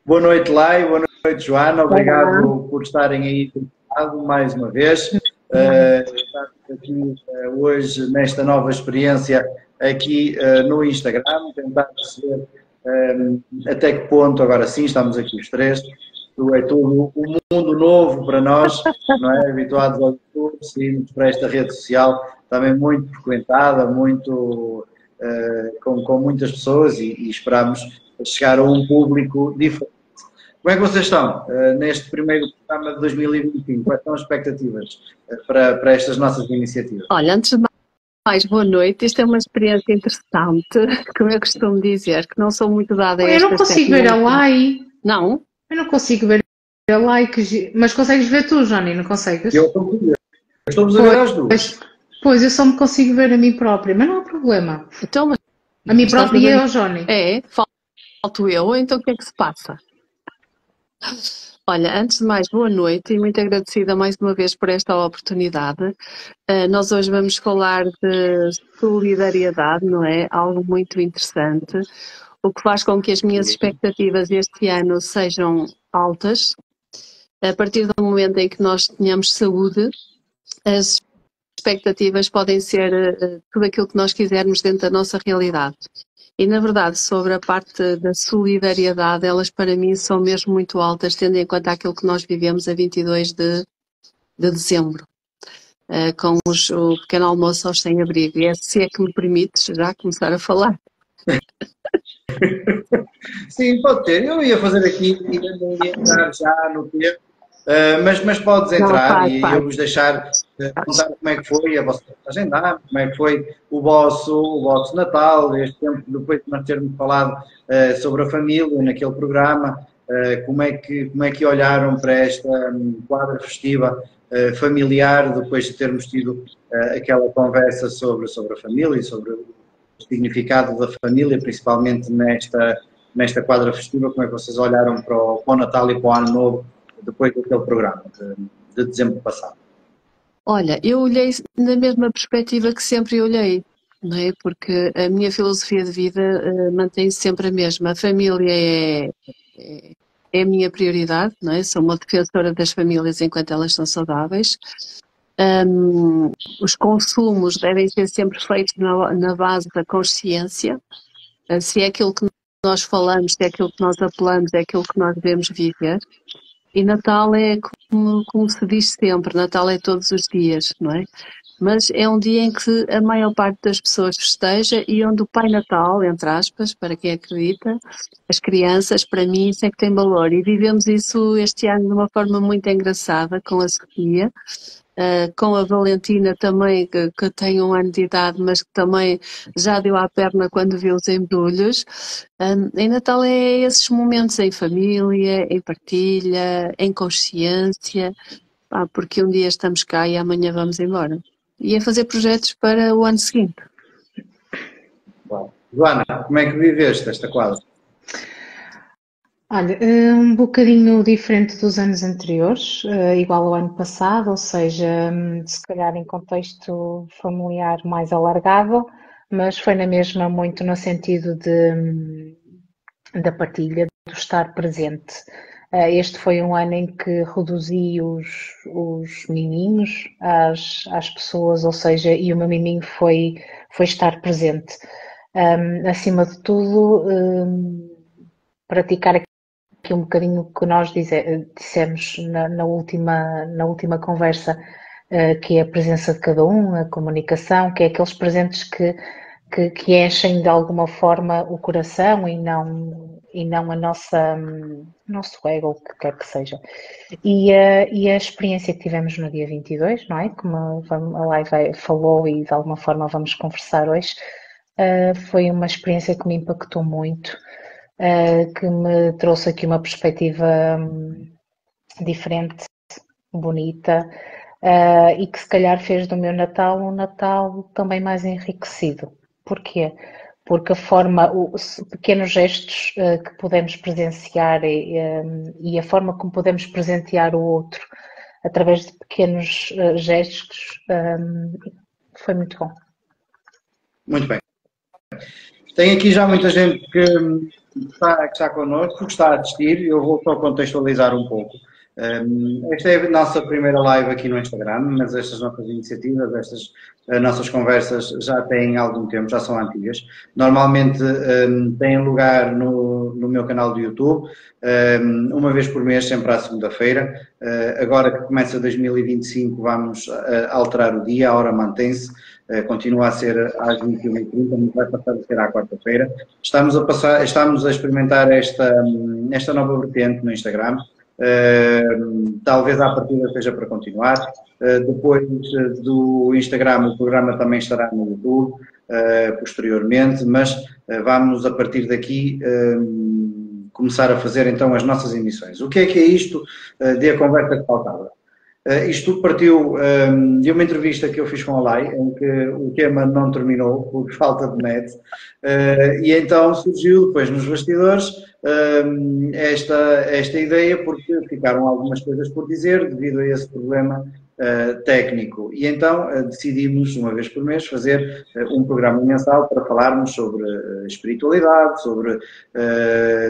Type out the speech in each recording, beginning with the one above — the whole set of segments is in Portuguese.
Boa noite, Lai. Boa noite, Joana. Olá. Obrigado por estarem aí do lado mais uma vez. Estamos aqui hoje nesta nova experiência aqui no Instagram, tentar perceber até que ponto, agora sim, estamos aqui os três, é tudo um mundo novo para nós, não é? Habituados ao YouTube, seguimos para esta rede social também muito frequentada, muito, com muitas pessoas e esperamos chegar a um público diferente. Como é que vocês estão neste primeiro programa de 2025? Quais são as expectativas para estas nossas iniciativas? Olha, antes de mais, boa noite. Isto é uma experiência interessante, como eu costumo dizer, que não sou muito dada a Eu não estas consigo ver a tecnologias. Lai. Não? Eu não consigo ver a Lai. Mas consegues ver tu, Johnny? Não consegues? Eu estou-vos a ver às duas. Pois, eu só me consigo ver a mim própria, mas não há problema. Então, mas A mim estás a própria e ver? ao Johnny. É, falto eu, então o que é que se passa? Olha, antes de mais, boa noite e muito agradecida mais uma vez por esta oportunidade. Nós hoje vamos falar de solidariedade, não é? Algo muito interessante, o que faz com que as minhas expectativas este ano sejam altas. A partir do momento em que nós tenhamos saúde, as expectativas podem ser tudo aquilo que nós quisermos dentro da nossa realidade. E, na verdade, sobre a parte da solidariedade, elas para mim são mesmo muito altas, tendo em conta aquilo que nós vivemos a 22 de dezembro, com o pequeno almoço aos sem-abrigo. E se é que me permites já começar a falar. Sim, pode ter. Eu ia fazer aqui, não ia entrar já no tempo, mas podes Não, entrar e faz. eu vos deixar contar como é que foi a vossa agenda, como é que foi o vosso Natal, este tempo depois de nós termos falado sobre a família naquele programa, como é que olharam para esta quadra festiva familiar depois de termos tido aquela conversa sobre a família e sobre o significado da família, principalmente nesta quadra festiva, como é que vocês olharam para o Natal e para o Ano Novo depois daquele programa de dezembro passado? Olha, eu olhei na mesma perspectiva que sempre olhei, não é? Porque a minha filosofia de vida mantém-se sempre a mesma. A família é a minha prioridade, não é? Sou uma defensora das famílias enquanto elas são saudáveis. Os consumos devem ser sempre feitos na base da consciência. Se é aquilo que nós falamos, se é aquilo que nós apelamos, é aquilo que nós devemos viver. E Natal é como se diz sempre, Natal é todos os dias, não é? Mas é um dia em que a maior parte das pessoas festeja e onde o Pai Natal, entre aspas, para quem acredita, as crianças, para mim, isso é que tem valor. E vivemos isso este ano de uma forma muito engraçada com a Sofia. Com a Valentina também, que tem 1 ano de idade, mas que também já deu à perna quando viu os embrulhos. Em Natal é esses momentos em família, em partilha, em consciência, porque um dia estamos cá e amanhã vamos embora. E a fazer projetos para o ano seguinte. Bom, Joana, como é que viveste esta quadra? Olha, um bocadinho diferente dos anos anteriores, igual ao ano passado, ou seja, se calhar em contexto familiar mais alargado, mas foi na mesma muito no sentido da partilha, do estar presente. Este foi um ano em que reduzi os miminhos às pessoas, ou seja, e o meu miminho foi estar presente. Acima de tudo, praticar aqui um bocadinho o que nós dissemos na última conversa, que é a presença de cada um, a comunicação, que é aqueles presentes que enchem de alguma forma o coração e não a nosso ego, o que quer que seja. E a experiência que tivemos no dia 22, não é? Como a Lai falou e de alguma forma vamos conversar hoje, foi uma experiência que me impactou muito, que me trouxe aqui uma perspectiva diferente, bonita, e que se calhar fez do meu Natal um Natal também mais enriquecido. Porquê? Porque a forma, os pequenos gestos que podemos presenciar e a forma como podemos presentear o outro através de pequenos gestos foi muito bom. Muito bem. Tem aqui já muita gente que está connosco, que está a assistir. Eu vou só contextualizar um pouco. Esta é a nossa primeira live aqui no Instagram, mas estas nossas iniciativas, estas nossas conversas já têm algum tempo, já são antigas. Normalmente têm lugar no meu canal do YouTube, uma vez por mês, sempre à segunda-feira. Agora que começa 2025, vamos alterar o dia, a hora mantém-se. Continua a ser às 21h30, mas vai passar a ser à quarta-feira. Estamos a experimentar esta nova vertente no Instagram. Talvez à partida seja para continuar. Depois do Instagram, o programa também estará no YouTube posteriormente, mas vamos a partir daqui começar a fazer então as nossas emissões. O que é isto de a conversa que faltava? Isto tudo partiu de uma entrevista que eu fiz com a Lai, em que o tema não terminou por falta de net, e então surgiu depois nos bastidores esta ideia, porque ficaram algumas coisas por dizer devido a esse problema técnico. E então decidimos, uma vez por mês, fazer um programa mensal para falarmos sobre espiritualidade, sobre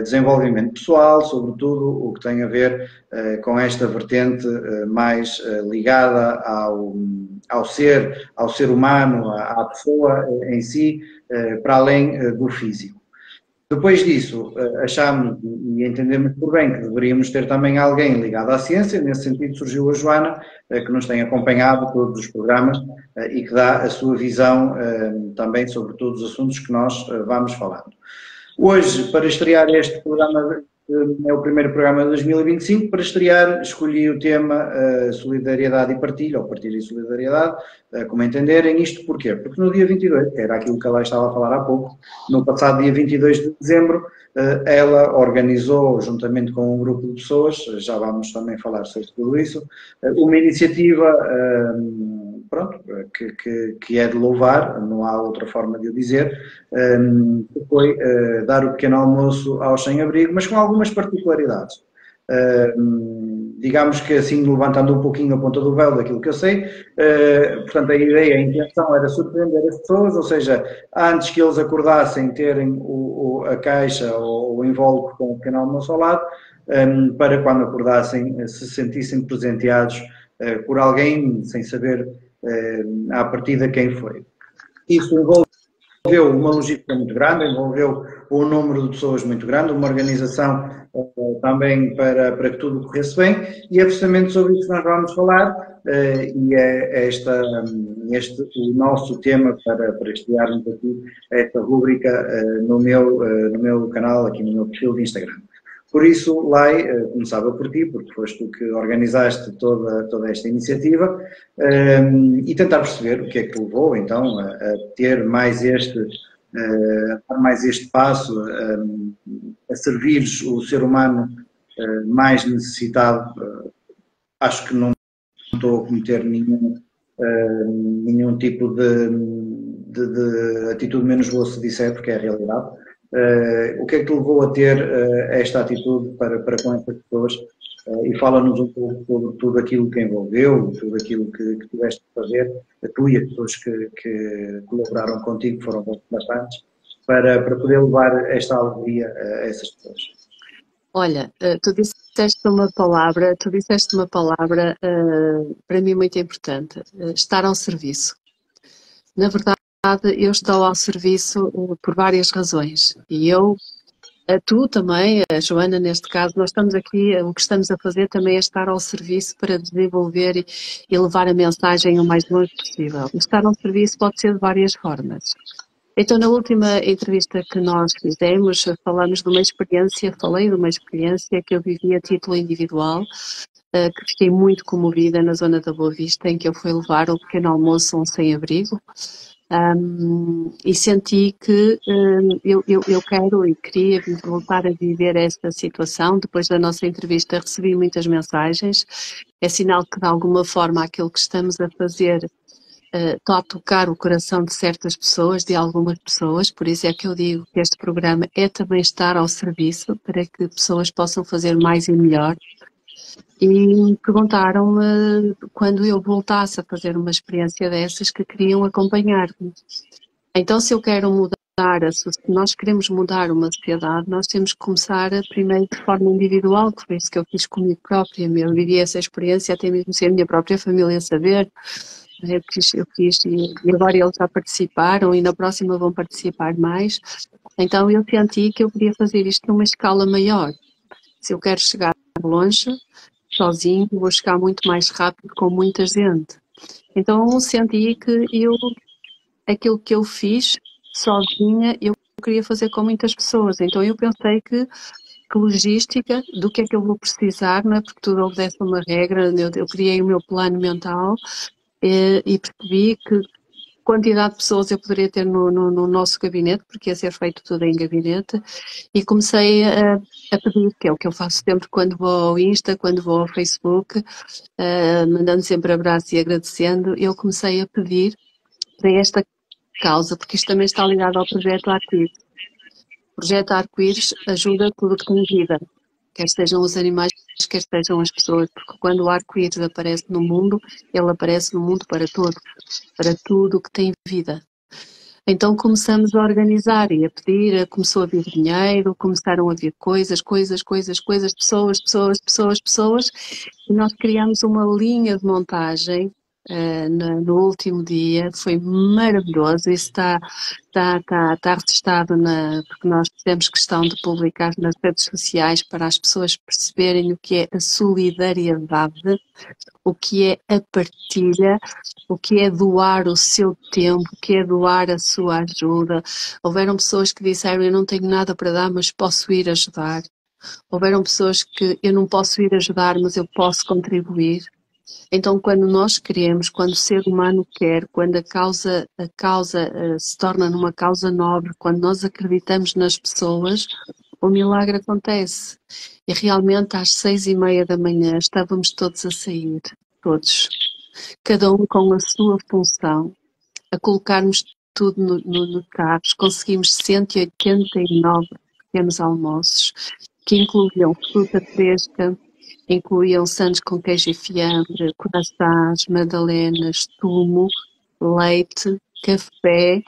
desenvolvimento pessoal, sobre tudo o que tem a ver com esta vertente mais ligada ao ser humano, à pessoa em si, para além do físico. Depois disso, achámos e entendemos por bem que deveríamos ter também alguém ligado à ciência. Nesse sentido surgiu a Joana, que nos tem acompanhado todos os programas e que dá a sua visão também sobre todos os assuntos que nós vamos falando. Hoje, para estrear este programa, é o primeiro programa de 2025, para estrear escolhi o tema solidariedade e partilha, ou partilha e solidariedade, como entenderem. Isto porquê? Porque no dia 22, que era aquilo que ela estava a falar há pouco, no passado dia 22 de dezembro, ela organizou, juntamente com um grupo de pessoas, já vamos também falar sobre tudo isso, uma iniciativa pronto, que é de louvar, não há outra forma de o dizer, que foi dar o pequeno almoço aos sem-abrigo, mas com algumas particularidades. Digamos que assim, levantando um pouquinho a ponta do véu daquilo que eu sei, portanto a ideia, a intenção era surpreender as pessoas, ou seja, antes que eles acordassem, terem a caixa ou o invólucro com o pequeno almoço ao lado, para quando acordassem se sentissem presenteados por alguém, sem saber à partida quem foi. Isso envolveu uma logística muito grande, envolveu um número de pessoas muito grande, uma organização também para que tudo corresse bem, e é precisamente sobre isso que nós vamos falar, e é o nosso tema para estrearmos aqui esta rúbrica no meu canal, aqui no meu perfil de Instagram. Por isso, Lai, começava por ti, porque foste tu que organizaste toda esta iniciativa, e tentar perceber o que é que levou, então, a ter mais este passo, a servir o ser humano mais necessitado. Acho que não estou a cometer nenhum tipo de atitude menos boa se disser, porque é a realidade. O que é que te levou a ter esta atitude para com estas pessoas? E fala-nos um pouco sobre tudo aquilo que envolveu, tudo aquilo que tiveste de fazer, tu e as pessoas que colaboraram contigo, que foram bastantes, para poder levar esta alegria a essas pessoas. Olha, tu disseste uma palavra para mim muito importante, estar ao serviço. Na verdade, eu estou ao serviço por várias razões, e tu também, a Joana neste caso, nós estamos aqui, o que estamos a fazer também é estar ao serviço para desenvolver e levar a mensagem o mais longe possível. Estar ao serviço pode ser de várias formas. Então, na última entrevista que nós fizemos, falei de uma experiência que eu vivi a título individual, que fiquei muito comovida na zona da Boa Vista, em que eu fui levar o pequeno almoço a um sem-abrigo. E senti que eu quero e queria voltar a viver esta situação. Depois da nossa entrevista recebi muitas mensagens, é sinal que de alguma forma aquilo que estamos a fazer está a tocar o coração de certas pessoas, de algumas pessoas. Por isso é que eu digo que este programa é também estar ao serviço para que pessoas possam fazer mais e melhor. E perguntaram-me quando eu voltasse a fazer uma experiência dessas que queriam acompanhar-me. Então, se eu quero mudar se nós queremos mudar uma sociedade, nós temos que começar primeiro de forma individual, que foi isso que eu fiz comigo própria. Eu vivi essa experiência até mesmo sem a minha própria família saber. Eu quis e agora eles já participaram e na próxima vão participar mais. Então eu senti que eu podia fazer isto numa escala maior. Se eu quero chegar longe, sozinho, vou chegar muito mais rápido com muita gente. Então senti que aquilo que eu fiz sozinha, eu queria fazer com muitas pessoas. Então eu pensei que logística, do que é que eu vou precisar, não é? Porque tudo obedece a uma regra. Eu criei o meu plano mental e percebi que quantidade de pessoas eu poderia ter no nosso gabinete, porque ia ser feito tudo em gabinete, e comecei a pedir, que é o que eu faço sempre quando vou ao Insta, quando vou ao Facebook, mandando sempre abraço e agradecendo. Eu comecei a pedir para esta causa, porque isto também está ligado ao projeto Arco-Íris. O projeto Arco-Íris ajuda tudo que tem vida, quer sejam os animais, quer sejam as pessoas, porque quando o arco-íris aparece no mundo, ele aparece no mundo para todos, para tudo que tem vida. Então começamos a organizar e a pedir, começou a vir dinheiro, começaram a vir coisas, pessoas, e nós criamos uma linha de montagem no último dia, foi maravilhoso. Isso está registado, porque nós fizemos questão de publicar nas redes sociais para as pessoas perceberem o que é a solidariedade, o que é a partilha, o que é doar o seu tempo, o que é doar a sua ajuda. Houveram pessoas que disseram: eu não tenho nada para dar, mas posso ir ajudar. Houveram pessoas que: eu não posso ir ajudar, mas eu posso contribuir. Então, quando nós queremos, quando o ser humano quer, quando a causa se torna numa causa nobre, quando nós acreditamos nas pessoas, o milagre acontece. E realmente às 6:30 da manhã estávamos todos a sair, todos, cada um com a sua função, a colocarmos tudo no carros. Conseguimos 189 pequenos almoços, que incluíam fruta fresca, incluíam sandes com queijo e fiambre, coraçãs, madalenas, tumo, leite, café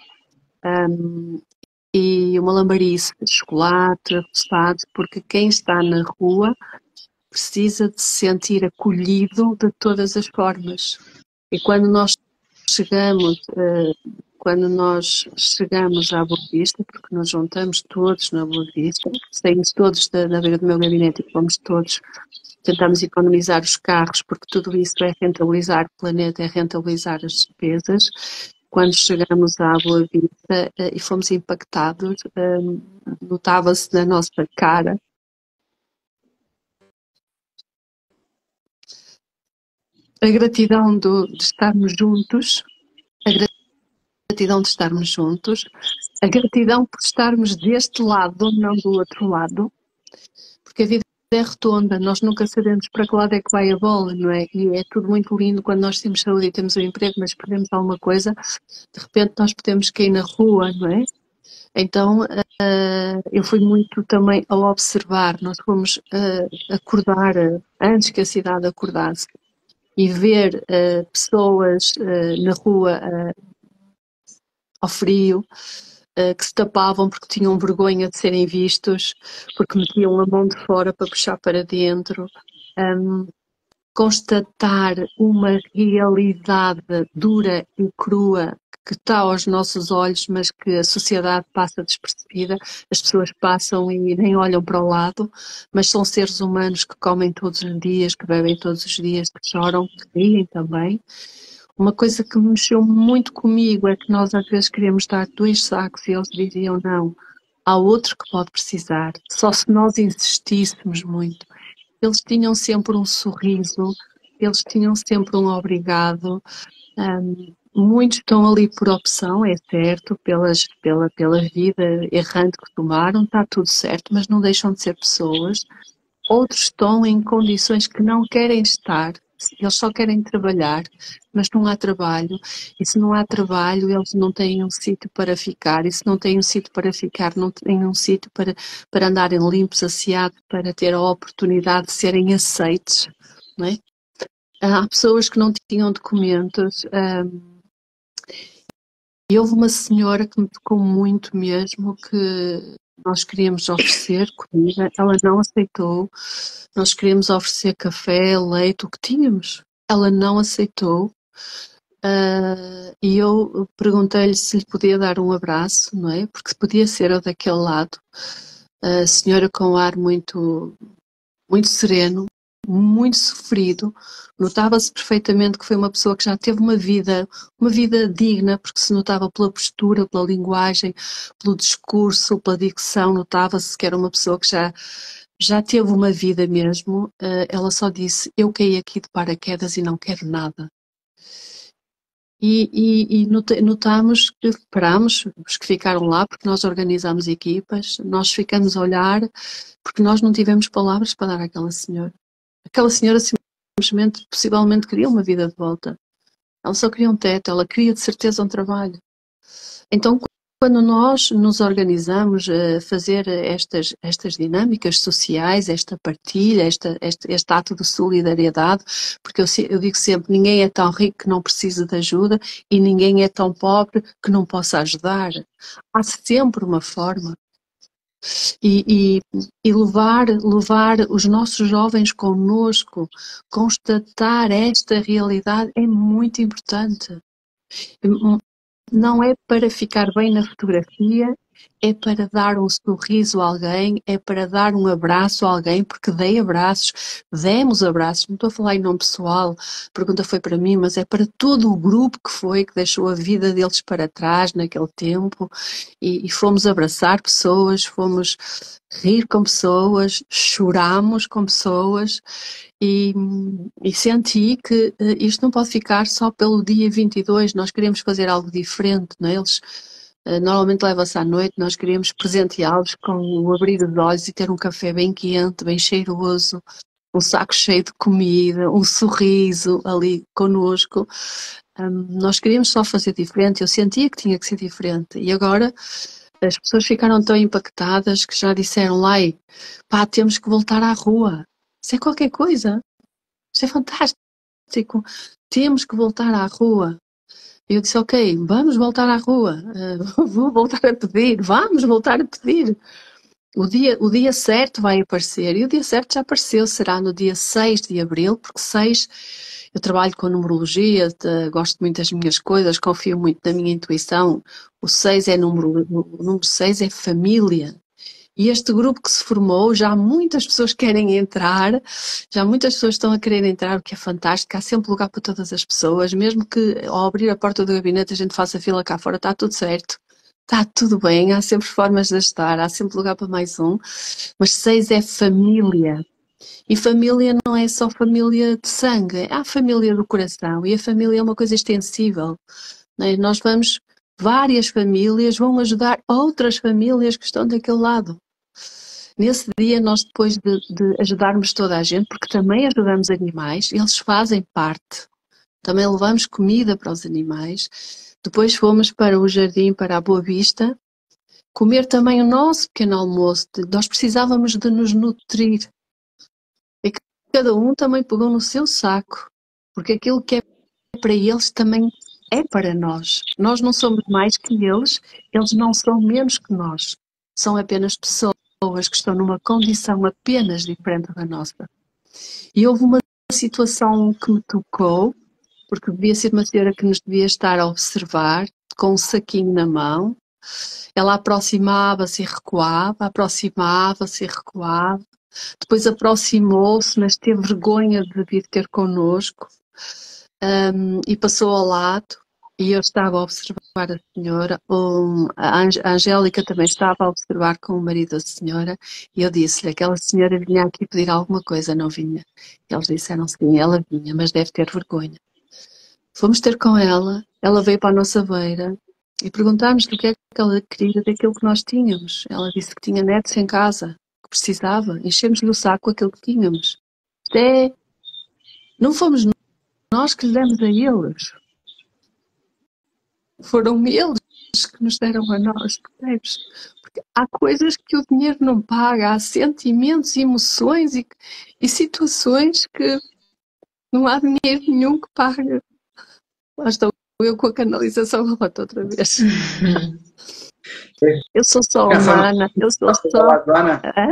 e uma lambarice de chocolate, roçado, porque quem está na rua precisa de se sentir acolhido de todas as formas. E quando nós chegamos à Boa Vista, porque nos juntamos todos na Boa Vista, saímos todos da beira do meu gabinete e fomos todos, tentamos economizar os carros, porque tudo isso é rentabilizar o planeta, é rentabilizar as despesas. Quando chegamos à Boa Vista e fomos impactados, notava-se na nossa cara a gratidão de estarmos juntos, a gratidão de estarmos juntos, a gratidão por estarmos deste lado, não do outro lado, porque a vida é redonda, nós nunca sabemos para que lado é que vai a bola, não é? E é tudo muito lindo quando nós temos saúde e temos um emprego, mas perdemos alguma coisa, de repente nós podemos cair na rua, não é? Então eu fui muito também ao observar, nós fomos acordar antes que a cidade acordasse e ver pessoas na rua ao frio, que se tapavam porque tinham vergonha de serem vistos, porque metiam a mão de fora para puxar para dentro. Constatar uma realidade dura e crua que está aos nossos olhos, mas que a sociedade passa despercebida, as pessoas passam e nem olham para o lado, mas são seres humanos que comem todos os dias, que bebem todos os dias, que choram, que riem também. Uma coisa que mexeu muito comigo é que nós às vezes queríamos dar 2 sacos e eles diziam: não, há outro que pode precisar, só se nós insistíssemos muito. Eles tinham sempre um sorriso, eles tinham sempre um obrigado. Muitos estão ali por opção, é certo, pela vida errante que tomaram, está tudo certo, mas não deixam de ser pessoas. Outros estão em condições que não querem estar, eles só querem trabalhar, mas não há trabalho, e se não há trabalho, eles não têm um sítio para ficar, e se não têm um sítio para ficar, não têm um sítio para andarem limpos, asseados, para ter a oportunidade de serem aceites, não é? Há pessoas que não tinham documentos, E houve uma senhora que me tocou muito mesmo, que nós queríamos oferecer comida, ela não aceitou. Nós queríamos oferecer café, leite, o que tínhamos. Ela não aceitou. E eu perguntei-lhe se lhe podia dar um abraço, não é? Porque podia ser eu daquele lado. A senhora com um ar muito, muito sereno, muito sofrido. Notava-se perfeitamente que foi uma pessoa que já teve uma vida digna, porque se notava pela postura, pela linguagem, pelo discurso, pela dicção, notava-se que era uma pessoa que já teve uma vida mesmo. Ela só disse: eu caí aqui de paraquedas e não quero nada. E notámos que parámos, os que ficaram lá, porque nós organizámos equipas, nós ficamos a olhar, porque nós não tivemos palavras para dar àquela senhora. Aquela senhora simplesmente, possivelmente, queria uma vida de volta. Ela só queria um teto, ela queria de certeza um trabalho. Então, quando nós nos organizamos a fazer estas dinâmicas sociais, esta partilha, este ato de solidariedade, porque eu digo sempre, ninguém é tão rico que não precise de ajuda e ninguém é tão pobre que não possa ajudar. Há sempre uma forma. E levar os nossos jovens connosco, constatar esta realidade é muito importante. Não é para ficar bem na fotografia, é para dar um sorriso a alguém, é para dar um abraço a alguém, porque demos abraços, não estou a falar em nome pessoal, a pergunta foi para mim, mas é para todo o grupo que deixou a vida deles para trás naquele tempo, e fomos abraçar pessoas, fomos rir com pessoas, chorámos com pessoas, e senti que isto não pode ficar só pelo dia 22, nós queremos fazer algo diferente, não é? Eles normalmente levam-se à noite, nós queríamos presenteá-los com o abrir dos olhos e ter um café bem quente, bem cheiroso, um saco cheio de comida, um sorriso ali connosco. Nós queríamos só fazer diferente, eu sentia que tinha que ser diferente, e agora as pessoas ficaram tão impactadas que já disseram: Lai, pá, temos que voltar à rua. Isso é qualquer coisa. Isso é fantástico. Temos que voltar à rua. Eu disse: ok, vamos voltar à rua. Vou voltar a pedir. Vamos voltar a pedir. O dia certo vai aparecer. E o dia certo já apareceu. Será no dia 6 de abril, porque 6... Eu trabalho com numerologia, gosto muito das minhas coisas, confio muito na minha intuição. O 6 é número 6 é família. E este grupo que se formou, já muitas pessoas querem entrar, já muitas pessoas estão a querer entrar, o que é fantástico. Há sempre lugar para todas as pessoas, mesmo que ao abrir a porta do gabinete a gente faça fila cá fora, está tudo certo. Está tudo bem, há sempre formas de ajudar, há sempre lugar para mais um. Mas 6 é família. E família não é só família de sangue, há família do coração. E a família é uma coisa extensível. Né? Várias famílias vão ajudar outras famílias que estão daquele lado. Nesse dia, nós depois de ajudarmos toda a gente, porque também ajudamos animais, eles fazem parte. Também levamos comida para os animais. Depois fomos para o jardim, para a Boa Vista, comer também o nosso pequeno almoço. Nós precisávamos de nos nutrir. E cada um também pegou no seu saco, porque aquilo que é para eles também é para nós. Nós não somos mais que eles não são menos que nós. São apenas pessoas que estão numa condição apenas diferente da nossa. E houve uma situação que me tocou, porque devia ser uma senhora que nos devia estar a observar, com um saquinho na mão. Ela aproximava-se e recuava, aproximava-se e recuava. Depois aproximou-se, mas teve vergonha de vir ter connosco, e passou ao lado. E eu estava a observar a senhora, a Angélica também estava a observar com o marido da senhora, e eu disse-lhe: aquela senhora vinha aqui pedir alguma coisa, não vinha? Eles disseram: sim, ela vinha, mas deve ter vergonha. Fomos ter com ela veio para a nossa beira, e perguntámos-lhe o que é que ela queria daquilo que nós tínhamos. Ela disse que tinha netos em casa, que precisava, enchemos-lhe o saco aquilo que tínhamos. Não fomos nós que lhe demos a eles. Foram eles que nos deram a nós, percebes? Porque há coisas que o dinheiro não paga, há sentimentos, emoções e situações que não há dinheiro nenhum que pague. Lá está eu com a canalização remota outra vez. Eu sou só Canção humana, eu sou da só... Joana? Hã?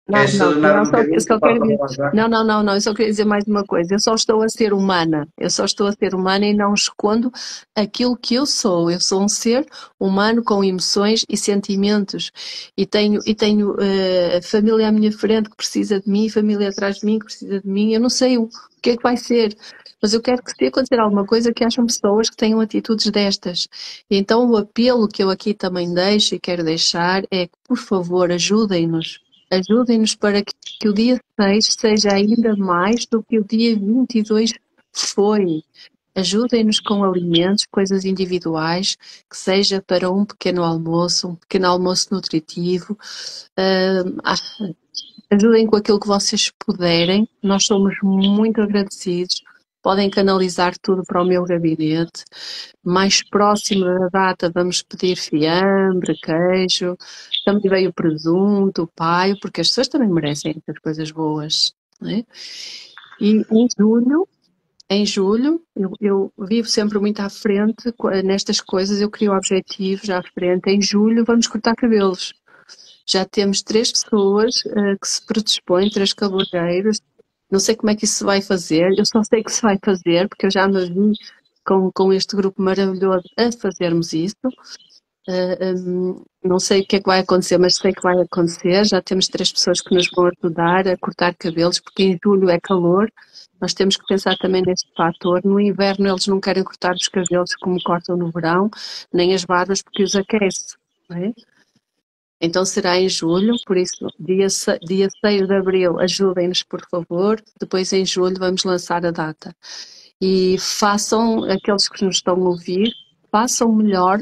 Não, Queres não, sonar não, um eu bocadinho só para quero a dizer, Joana? não, eu só queria dizer mais uma coisa, eu só estou a ser humana, eu só estou a ser humana e não escondo aquilo que eu sou um ser humano com emoções e sentimentos e tenho família à minha frente que precisa de mim, família atrás de mim que precisa de mim, eu não sei o que é que vai ser, mas eu quero que se acontecer alguma coisa que hajam pessoas que tenham atitudes destas. E então o apelo que eu aqui também deixo e quero deixar é que, por favor, ajudem-nos para que o dia 6 seja ainda mais do que o dia 22 foi. Ajudem-nos com alimentos, coisas individuais, que seja para um pequeno almoço nutritivo. Ajudem com aquilo que vocês puderem. Nós somos muito agradecidos. Podem canalizar tudo para o meu gabinete. Mais próximo da data vamos pedir fiambre, queijo, também veio presunto, paio, porque as pessoas também merecem essas coisas boas, não é? E em julho, eu vivo sempre muito à frente nestas coisas, eu crio objetivos à frente. Em julho vamos cortar cabelos. Já temos 3 pessoas que se predispõem, 3 cabeleireiros. Não sei como é que isso se vai fazer, eu só sei que se vai fazer, porque eu já me vi com este grupo maravilhoso a fazermos isso. Não sei o que é que vai acontecer, mas sei que vai acontecer. Já temos 3 pessoas que nos vão ajudar a cortar cabelos, porque em julho é calor. Nós temos que pensar também neste fator. No inverno eles não querem cortar os cabelos como cortam no verão, nem as barbas, porque os aquece, não é? Então será em julho, por isso, dia 6 de abril, ajudem-nos, por favor. Depois, em julho, vamos lançar a data. E façam, aqueles que nos estão a ouvir, façam melhor,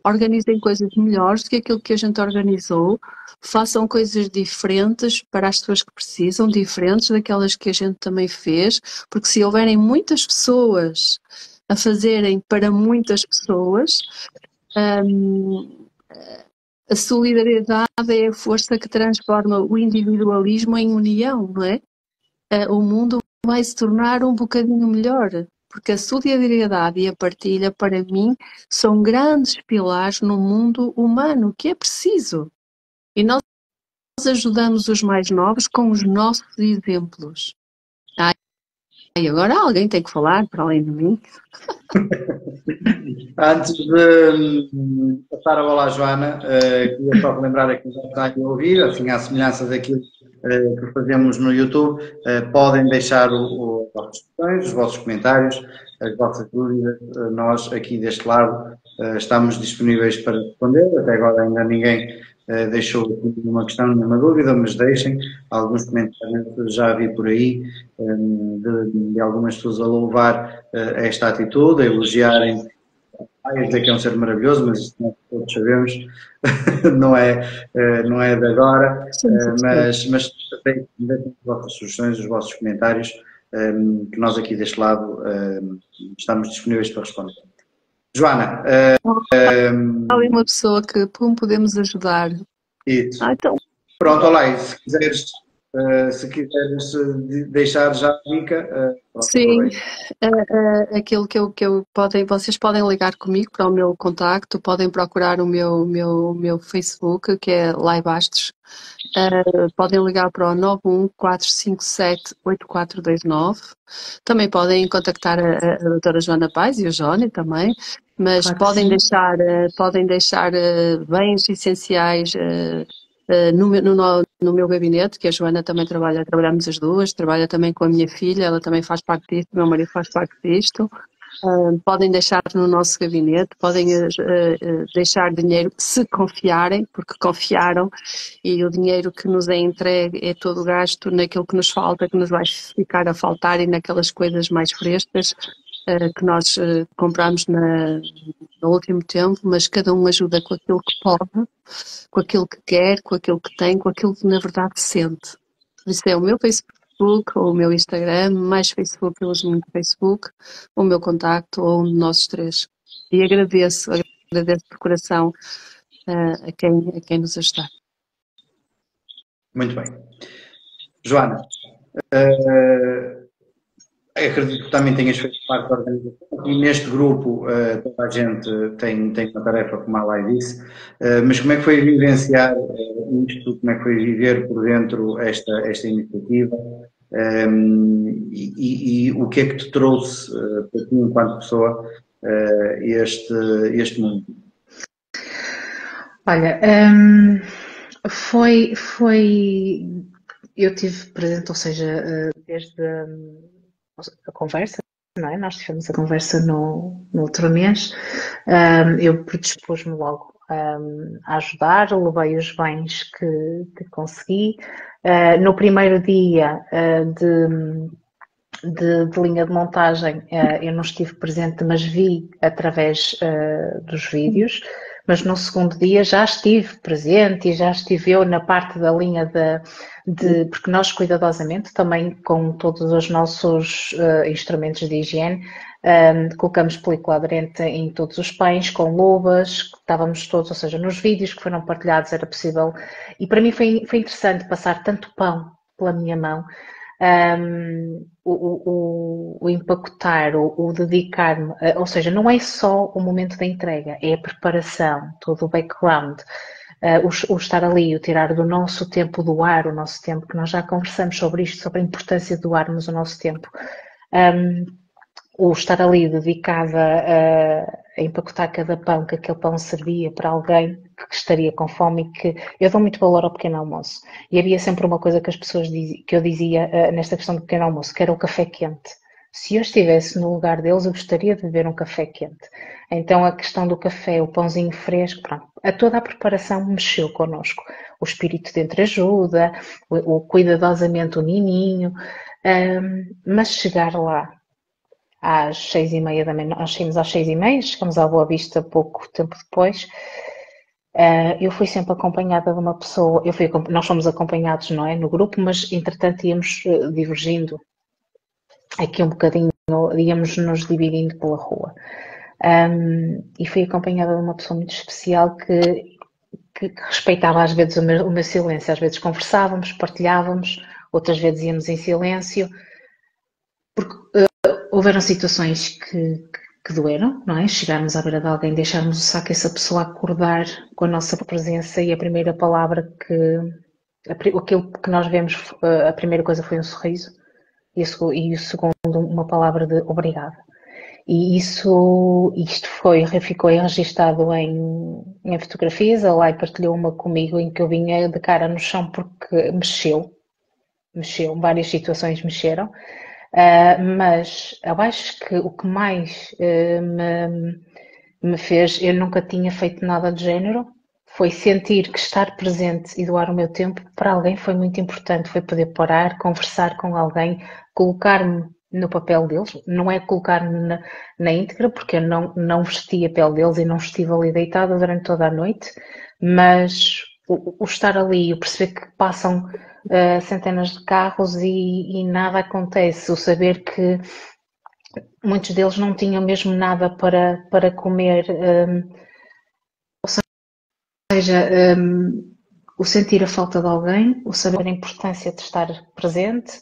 organizem coisas melhores do que aquilo que a gente organizou, façam coisas diferentes para as pessoas que precisam, diferentes daquelas que a gente também fez, porque se houverem muitas pessoas a fazerem para muitas pessoas, a solidariedade é a força que transforma o individualismo em união, não é? O mundo vai se tornar um bocadinho melhor, porque a solidariedade e a partilha, para mim, são grandes pilares no mundo humano, que é preciso. E nós ajudamos os mais novos com os nossos exemplos. E agora alguém tem que falar, para além de mim. Antes de passar a bola à Joana, queria só relembrar aqui já está aqui a ouvir, assim, à semelhança daquilo que fazemos no YouTube, podem deixar as vossas questões, os vossos comentários, as vossas dúvidas. Nós aqui deste lado estamos disponíveis para responder. Até agora ainda ninguém deixou nenhuma questão, nenhuma dúvida, mas deixem. Alguns comentários já vi por aí de algumas pessoas a louvar esta atitude, a elogiarem, a dizer que é um ser maravilhoso, mas isto nós todos sabemos, não é de agora, mas deixem as vossas sugestões, os vossos comentários, que nós aqui deste lado estamos disponíveis para responder. Joana. Há uma pessoa que como podemos ajudar. Isso. Então. Pronto, olá, e se quiseres deixar já a dica. Sim, aquilo que eu vocês podem ligar comigo para o meu contacto, podem procurar o meu Facebook, que é Lai Bastos. Podem ligar para o 914578429. Também podem contactar a doutora Joana Paz e o Jónia também, mas Claro, podem deixar bens essenciais no meu gabinete, que a Joana também trabalhamos as duas, trabalha também com a minha filha, ela também faz parte disto, o meu marido faz parte disto. Podem deixar no nosso gabinete, podem deixar dinheiro se confiarem, porque confiaram, e o dinheiro que nos é entregue é todo gasto naquilo que nos falta, que nos vai ficar a faltar, e naquelas coisas mais frescas que nós compramos no último tempo, mas cada um ajuda com aquilo que pode, com aquilo que quer, com aquilo que tem, com aquilo que na verdade sente. Isso é o meu Facebook, ou o meu Instagram, mais Facebook, eu uso muito Facebook, o meu contacto, ou um de nós três. E agradeço de coração a quem nos ajudar. Muito bem. Joana, acredito que também tenhas feito parte da organização e neste grupo toda a gente tem uma tarefa, como a Lai disse, mas como é que foi vivenciar isto, como é que foi viver por dentro esta iniciativa e o que é que te trouxe para ti enquanto pessoa este mundo? Olha, eu tive presente, ou seja, desde a conversa, não é? Nós tivemos a conversa no outro mês, eu predispus-me logo a ajudar, levei os bens que consegui. No primeiro dia de linha de montagem, eu não estive presente, mas vi através dos vídeos. Mas no segundo dia já estive presente e já estive eu na parte da linha porque nós cuidadosamente, também com todos os nossos instrumentos de higiene, colocamos película aderente em todos os pães, com luvas, estávamos todos, ou seja, nos vídeos que foram partilhados era possível, e para mim foi interessante passar tanto pão pela minha mão, o empacotar, o dedicar-me, ou seja, não é só o momento da entrega, é a preparação, todo o background, o estar ali, o tirar do nosso tempo, doar o nosso tempo, que nós já conversamos sobre isto, sobre a importância de doarmos o nosso tempo. O estar ali dedicada a empacotar cada pão, que aquele pão servia para alguém que estaria com fome e que eu dou muito valor ao pequeno almoço. E havia sempre uma coisa que as pessoas que eu dizia nesta questão do pequeno almoço, que era o café quente. Se eu estivesse no lugar deles, eu gostaria de beber um café quente. Então a questão do café, o pãozinho fresco, pronto, toda a preparação mexeu connosco. O espírito de entreajuda, o cuidadosamente o nininho, mas chegar lá às 6h30 da manhã, nós saímos às 6h30, chegamos à Boa Vista pouco tempo depois. Eu fui sempre acompanhada de uma pessoa, nós fomos acompanhados, não é, no grupo, mas entretanto íamos divergindo aqui um bocadinho, íamos nos dividindo pela rua. E fui acompanhada de uma pessoa muito especial que respeitava às vezes o meu silêncio, às vezes conversávamos, partilhávamos, outras vezes íamos em silêncio, porque houveram situações que doeram, não é? Chegarmos à beira de alguém, deixarmos o saco, essa pessoa acordar com a nossa presença e a primeira palavra aquilo que nós vemos, a primeira coisa foi um sorriso e o segundo uma palavra de obrigado. E isto ficou registado em fotografias. A Lai partilhou uma comigo em que eu vinha de cara no chão porque mexeu, várias situações mexeram. Mas eu acho que o que mais me fez, eu nunca tinha feito nada do género, foi sentir que estar presente e doar o meu tempo para alguém foi muito importante, foi poder parar, conversar com alguém, colocar-me no papel deles, não é colocar-me na íntegra, porque eu não vesti a pele deles e não estive ali deitada durante toda a noite, mas o estar ali, o perceber que passam centenas de carros e nada acontece, o saber que muitos deles não tinham mesmo nada para comer, ou seja, o sentir a falta de alguém, o saber a importância de estar presente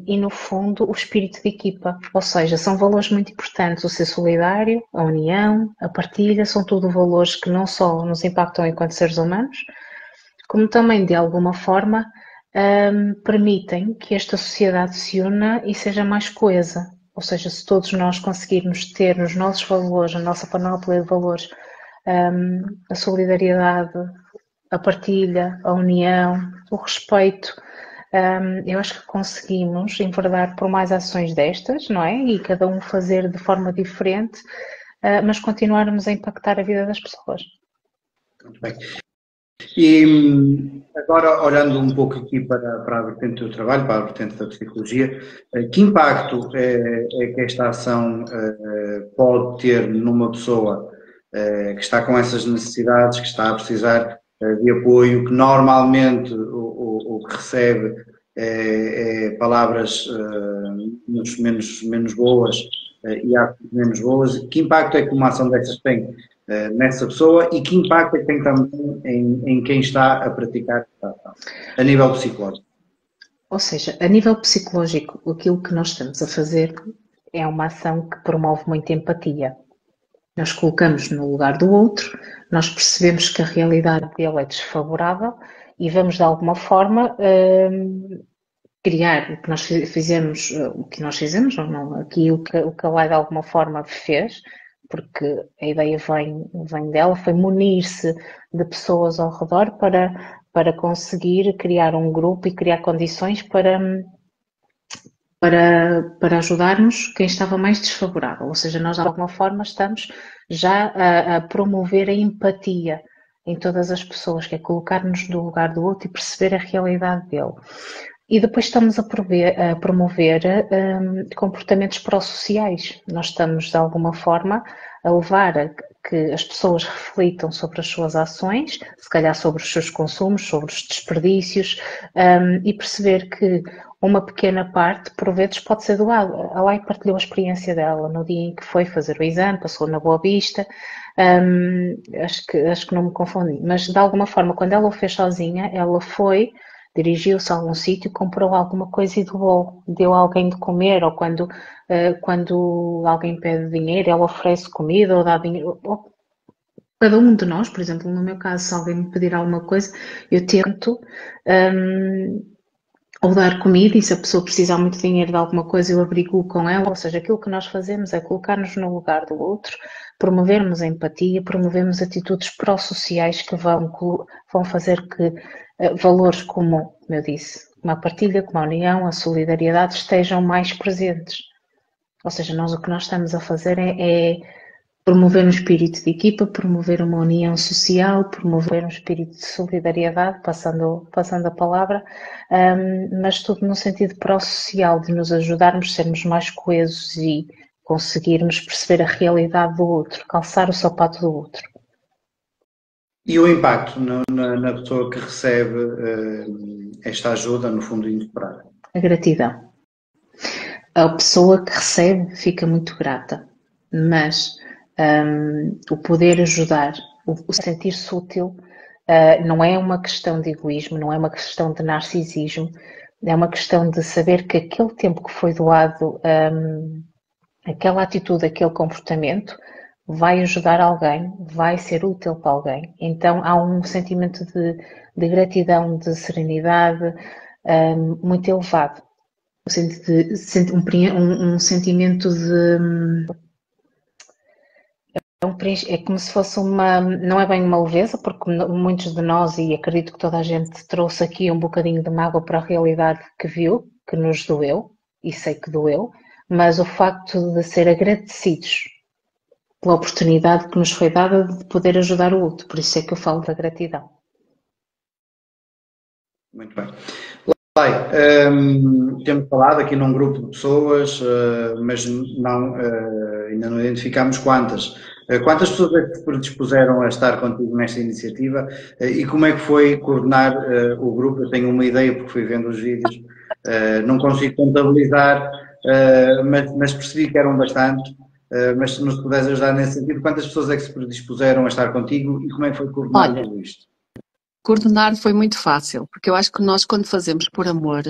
e no fundo o espírito de equipa, ou seja, são valores muito importantes, o ser solidário, a união, a partilha, são tudo valores que não só nos impactam enquanto seres humanos, como também, de alguma forma, permitem que esta sociedade se una e seja mais coesa. Ou seja, se todos nós conseguirmos ter nos nossos valores, na nossa panóplia de valores, a solidariedade, a partilha, a união, o respeito, eu acho que conseguimos enverdar por mais ações destas, não é? E cada um fazer de forma diferente, mas continuarmos a impactar a vida das pessoas. Muito bem. E agora, olhando um pouco aqui para a vertente do trabalho, para a vertente da psicologia, que impacto é que esta ação pode ter numa pessoa que está com essas necessidades, que está a precisar de apoio, que normalmente o que recebe é palavras menos boas e atos menos boas? Que impacto é que uma ação dessas tem nessa pessoa e que impacto é que tem também em quem está a praticar esta ação, a nível psicológico? Ou seja, a nível psicológico, aquilo que nós estamos a fazer é uma ação que promove muita empatia. Nós colocamos no lugar do outro, nós percebemos que a realidade dele é desfavorável e vamos de alguma forma criar o que nós fizemos, ou não, aqui o que a Lei de alguma forma fez, porque a ideia vem dela, foi munir-se de pessoas ao redor para conseguir criar um grupo e criar condições para ajudarmos quem estava mais desfavorável. Ou seja, nós de alguma forma estamos já a promover a empatia em todas as pessoas, que é colocar-nos no lugar do outro e perceber a realidade dele. E depois estamos a promover comportamentos pró-sociais. Nós estamos, de alguma forma, a levar a que as pessoas reflitam sobre as suas ações, se calhar sobre os seus consumos, sobre os desperdícios, e perceber que uma pequena parte, por vezes, pode ser doada. A Lai partilhou a experiência dela no dia em que foi fazer o exame, passou na Boa Vista, acho que não me confundi, mas de alguma forma, quando ela o fez sozinha, ela foi, dirigiu-se a algum sítio, comprou alguma coisa e doou, deu a alguém de comer, ou quando alguém pede dinheiro, ela oferece comida ou dá dinheiro. Cada um de nós, por exemplo, no meu caso, se alguém me pedir alguma coisa, eu tento ou dar comida, e se a pessoa precisar muito de dinheiro de alguma coisa, eu abrigo com ela. Ou seja, aquilo que nós fazemos é colocar-nos no lugar do outro, promovermos a empatia, promovermos atitudes pró-sociais que vão fazer que valores como eu disse, como a partilha, como a união, a solidariedade estejam mais presentes. Ou seja, o que nós estamos a fazer é promover um espírito de equipa, promover uma união social, promover um espírito de solidariedade, passando a palavra, mas tudo no sentido pró-social, de nos ajudarmos, sermos mais coesos e conseguirmos perceber a realidade do outro, calçar o sapato do outro. E o impacto na pessoa que recebe esta ajuda, no fundo, inesperada? A gratidão. A pessoa que recebe fica muito grata, mas o poder ajudar, o sentir-se útil, não é uma questão de egoísmo, não é uma questão de narcisismo, é uma questão de saber que aquele tempo que foi doado, aquela atitude, aquele comportamento, vai ajudar alguém, vai ser útil para alguém. Então há um sentimento de gratidão, de serenidade muito elevado. Um sentimento de... É como se fosse não é bem uma leveza, porque muitos de nós, e acredito que toda a gente trouxe aqui um bocadinho de mágoa para a realidade que viu, que nos doeu, e sei que doeu, mas o facto de ser agradecidos pela oportunidade que nos foi dada de poder ajudar o outro, por isso é que eu falo da gratidão. Muito bem. Lai, temos falado aqui num grupo de pessoas, mas ainda não identificamos quantas. Quantas pessoas é que se predispuseram a estar contigo nesta iniciativa e como é que foi coordenar o grupo? Eu tenho uma ideia porque fui vendo os vídeos, não consigo contabilizar, mas percebi que eram bastantes. Mas se nos puderes ajudar nesse sentido, quantas pessoas é que se predispuseram a estar contigo e como é que foi coordenar tudo isto? Coordenar foi muito fácil, porque eu acho que nós, quando fazemos por amor,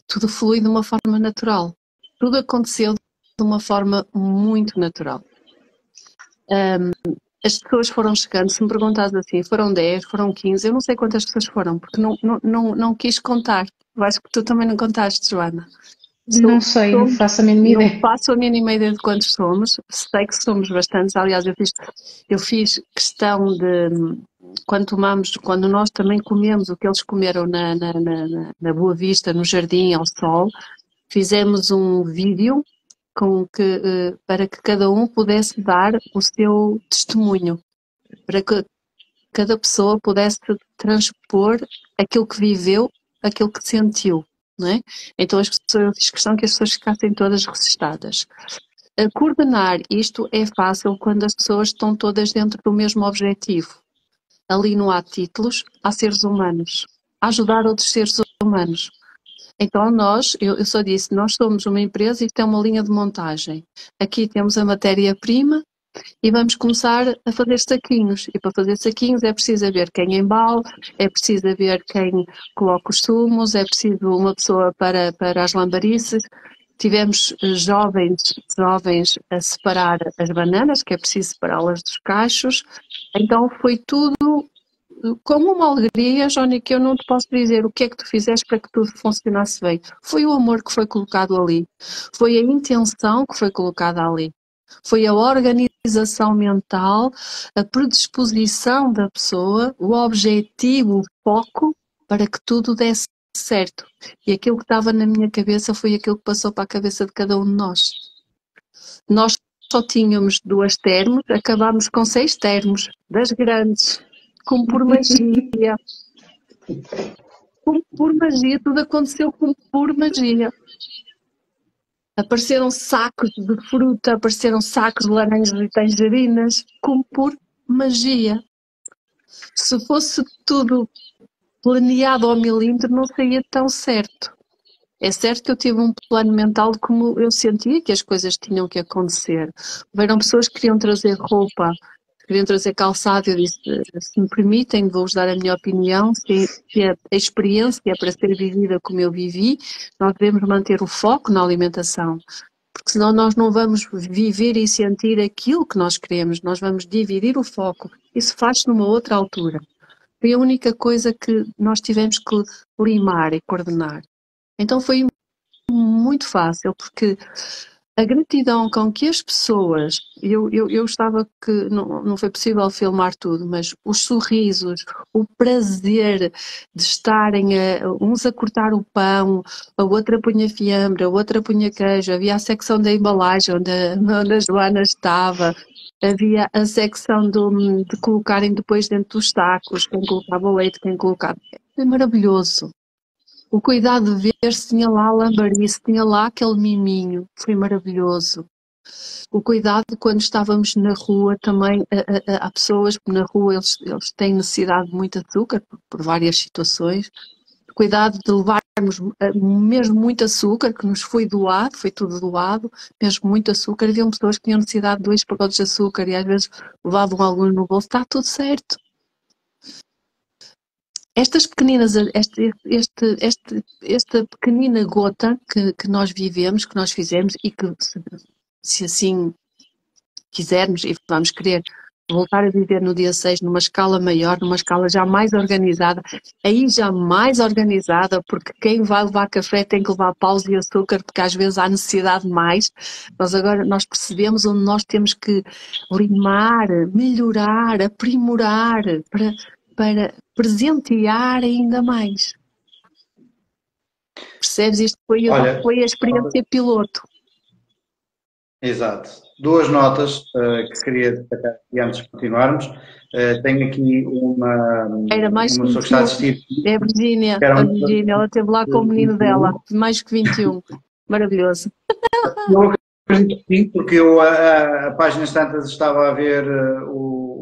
tudo flui de uma forma natural. Tudo aconteceu de uma forma muito natural. As pessoas foram chegando, se me perguntares assim, foram 10, foram 15, eu não sei quantas pessoas foram, porque não quis contar. Eu acho que tu também não contaste, Joana. Não sei, não faço a mínima ideia. Não faço a mínima ideia de quantos somos, sei que somos bastantes. Aliás, eu fiz questão de, quando nós também comemos o que eles comeram na Boa Vista, no jardim, ao sol, fizemos um vídeo para que cada um pudesse dar o seu testemunho, para que cada pessoa pudesse transpor aquilo que viveu, aquilo que sentiu. Não é? Então eu fiz questão que as pessoas ficassem todas registadas. Coordenar isto é fácil quando as pessoas estão todas dentro do mesmo objetivo. Ali não há títulos, há seres humanos. A ajudar outros seres humanos. Então eu só disse, nós somos uma empresa e tem uma linha de montagem. Aqui temos a matéria-prima, e vamos começar a fazer saquinhos. E para fazer saquinhos é preciso haver quem embale, é preciso haver quem coloque os sumos, é preciso uma pessoa para as lambarices. Tivemos jovens a separar as bananas, que é preciso separá-las dos cachos. Então foi tudo como uma alegria, Johnny, que eu não te posso dizer o que é que tu fizeste para que tudo funcionasse bem. Foi o amor que foi colocado ali, foi a intenção que foi colocada ali, foi a organização mental, a predisposição da pessoa, o objetivo, o foco para que tudo desse certo. E aquilo que estava na minha cabeça foi aquilo que passou para a cabeça de cada um de nós. Nós só tínhamos 2 termos, acabámos com 6 termos, das grandes, como por magia. Como por magia, tudo aconteceu como por magia. Apareceram sacos de fruta, apareceram sacos de laranjas e tangerinas, como por magia. Se fosse tudo planeado ao milímetro, não saía tão certo. É certo que eu tive um plano mental de como eu sentia que as coisas tinham que acontecer. Houveram pessoas que queriam trazer roupa, queriam trazer calçado, eu disse, se me permitem, vou-vos dar a minha opinião, se a experiência é para ser vivida como eu vivi, nós devemos manter o foco na alimentação, porque senão nós não vamos viver e sentir aquilo que nós queremos, nós vamos dividir o foco, isso faz-se numa outra altura. Foi a única coisa que nós tivemos que limar e coordenar. Então foi muito fácil, porque a gratidão com que as pessoas, eu estava que não foi possível filmar tudo, mas os sorrisos, o prazer de estarem uns a cortar o pão, a outra punha fiambre, a outra punha queijo, havia a secção da embalagem onde a Joana estava, havia a secção de colocarem depois dentro dos sacos, quem colocava o leite, quem colocava. Foi maravilhoso. O cuidado de ver se tinha lá a lambarice, tinha lá aquele miminho, foi maravilhoso. O cuidado de quando estávamos na rua também, há pessoas que na rua eles têm necessidade de muito açúcar, por várias situações. O cuidado de levarmos mesmo muito açúcar, que nos foi doado, foi tudo doado, mesmo muito açúcar. Havia pessoas que tinham necessidade de 2 pacotes de açúcar e às vezes levavam alguns no bolso, está tudo certo. Estas pequeninas, esta pequenina gota que nós vivemos, que nós fizemos e que se assim quisermos e vamos querer voltar a viver no dia 6 numa escala maior, numa escala já mais organizada, aí já mais organizada, porque quem vai levar café tem que levar paus e açúcar, porque às vezes há necessidade de mais. Mas agora nós percebemos onde nós temos que limar, melhorar, aprimorar para presentear ainda mais. Percebes? Isto foi a experiência piloto. Exato. 2 notas que queria destacar aqui antes de continuarmos. Tenho aqui uma pessoa que está a assistir. É a Virgínia. A Virgínia, ela esteve lá com o menino dela, mais que 21. Maravilhoso. Eu acredito que sim, porque eu a páginas tantas estava a ver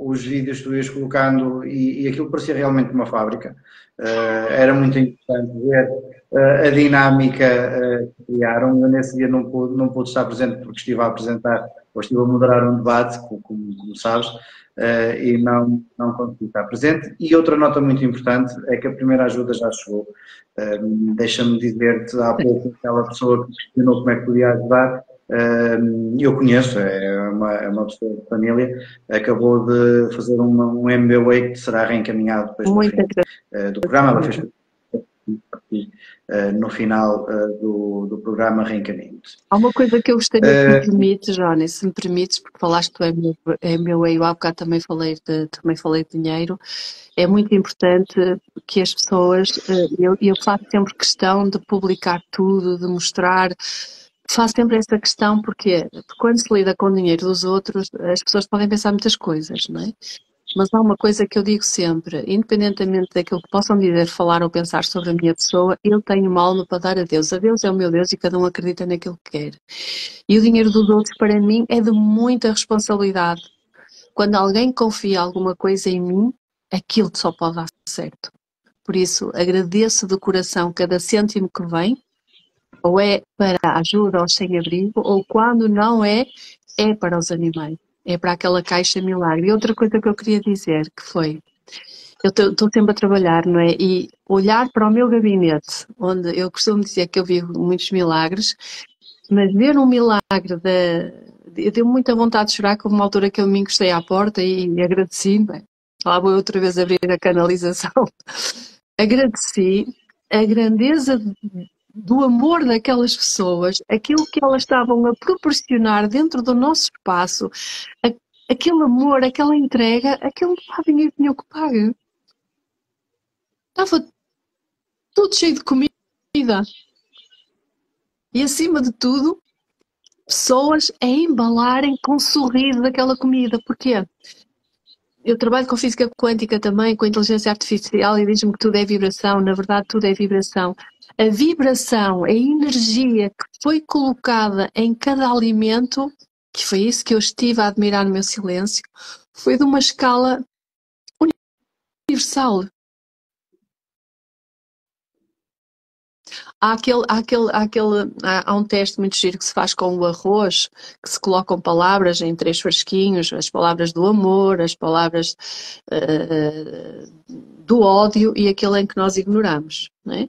os vídeos que tu ias colocando e aquilo parecia realmente uma fábrica. Era muito interessante ver a dinâmica que criaram. Eu nesse dia não pude estar presente porque estive a apresentar, ou estive a moderar um debate, como sabes, e não consegui estar presente. E outra nota muito importante é que a primeira ajuda já chegou. Deixa-me dizer-te, há pouco aquela pessoa que questionou como é que podia ajudar, eu conheço, é uma pessoa de família, acabou de fazer um MBA que será reencaminhado depois no fim do programa. Ela fez no final do programa Reencaminho-te. Há uma coisa que eu gostaria que me permites, Johnny, se me permites, porque falaste do MBA, eu há bocado também falei de dinheiro. É muito importante que as pessoas, eu faço sempre questão de publicar tudo, de mostrar, faço sempre essa questão, porque quando se lida com o dinheiro dos outros, as pessoas podem pensar muitas coisas, não é? Mas há uma coisa que eu digo sempre, independentemente daquilo que possam dizer, falar ou pensar sobre a minha pessoa, eu tenho uma alma para dar a Deus. A Deus é o meu Deus e cada um acredita naquilo que quer. E o dinheiro dos outros, para mim, é de muita responsabilidade. Quando alguém confia alguma coisa em mim, aquilo só pode dar certo. Por isso, agradeço de coração cada cêntimo que vem, ou é para a ajuda aos sem-abrigo, ou quando não é, é para os animais. é para aquela caixa milagre. E outra coisa que eu queria dizer, que foi, eu estou sempre a trabalhar, não é? E olhar para o meu gabinete, onde eu costumo dizer que eu vivo muitos milagres, mas ver um milagre eu tenho muita vontade de chorar, que houve uma altura que eu me encostei à porta e agradeci, não é? Lá vou eu outra vez abrir a canalização. Agradeci a grandeza do amor daquelas pessoas, aquilo que elas estavam a proporcionar dentro do nosso espaço, aquele amor, aquela entrega, aquilo não há dinheiro nenhum que pague. Estava tudo cheio de comida. E acima de tudo, pessoas a embalarem com sorriso daquela comida. Porquê? Eu trabalho com física quântica também, com inteligência artificial, e diz-me que tudo é vibração. Na verdade, tudo é vibração. A vibração, a energia que foi colocada em cada alimento, que foi isso que eu estive a admirar no meu silêncio, foi de uma escala universal. Há um teste muito giro que se faz com o arroz, que se colocam palavras em 3 frasquinhos, as palavras do amor, as palavras do ódio e aquele em que nós ignoramos, não é?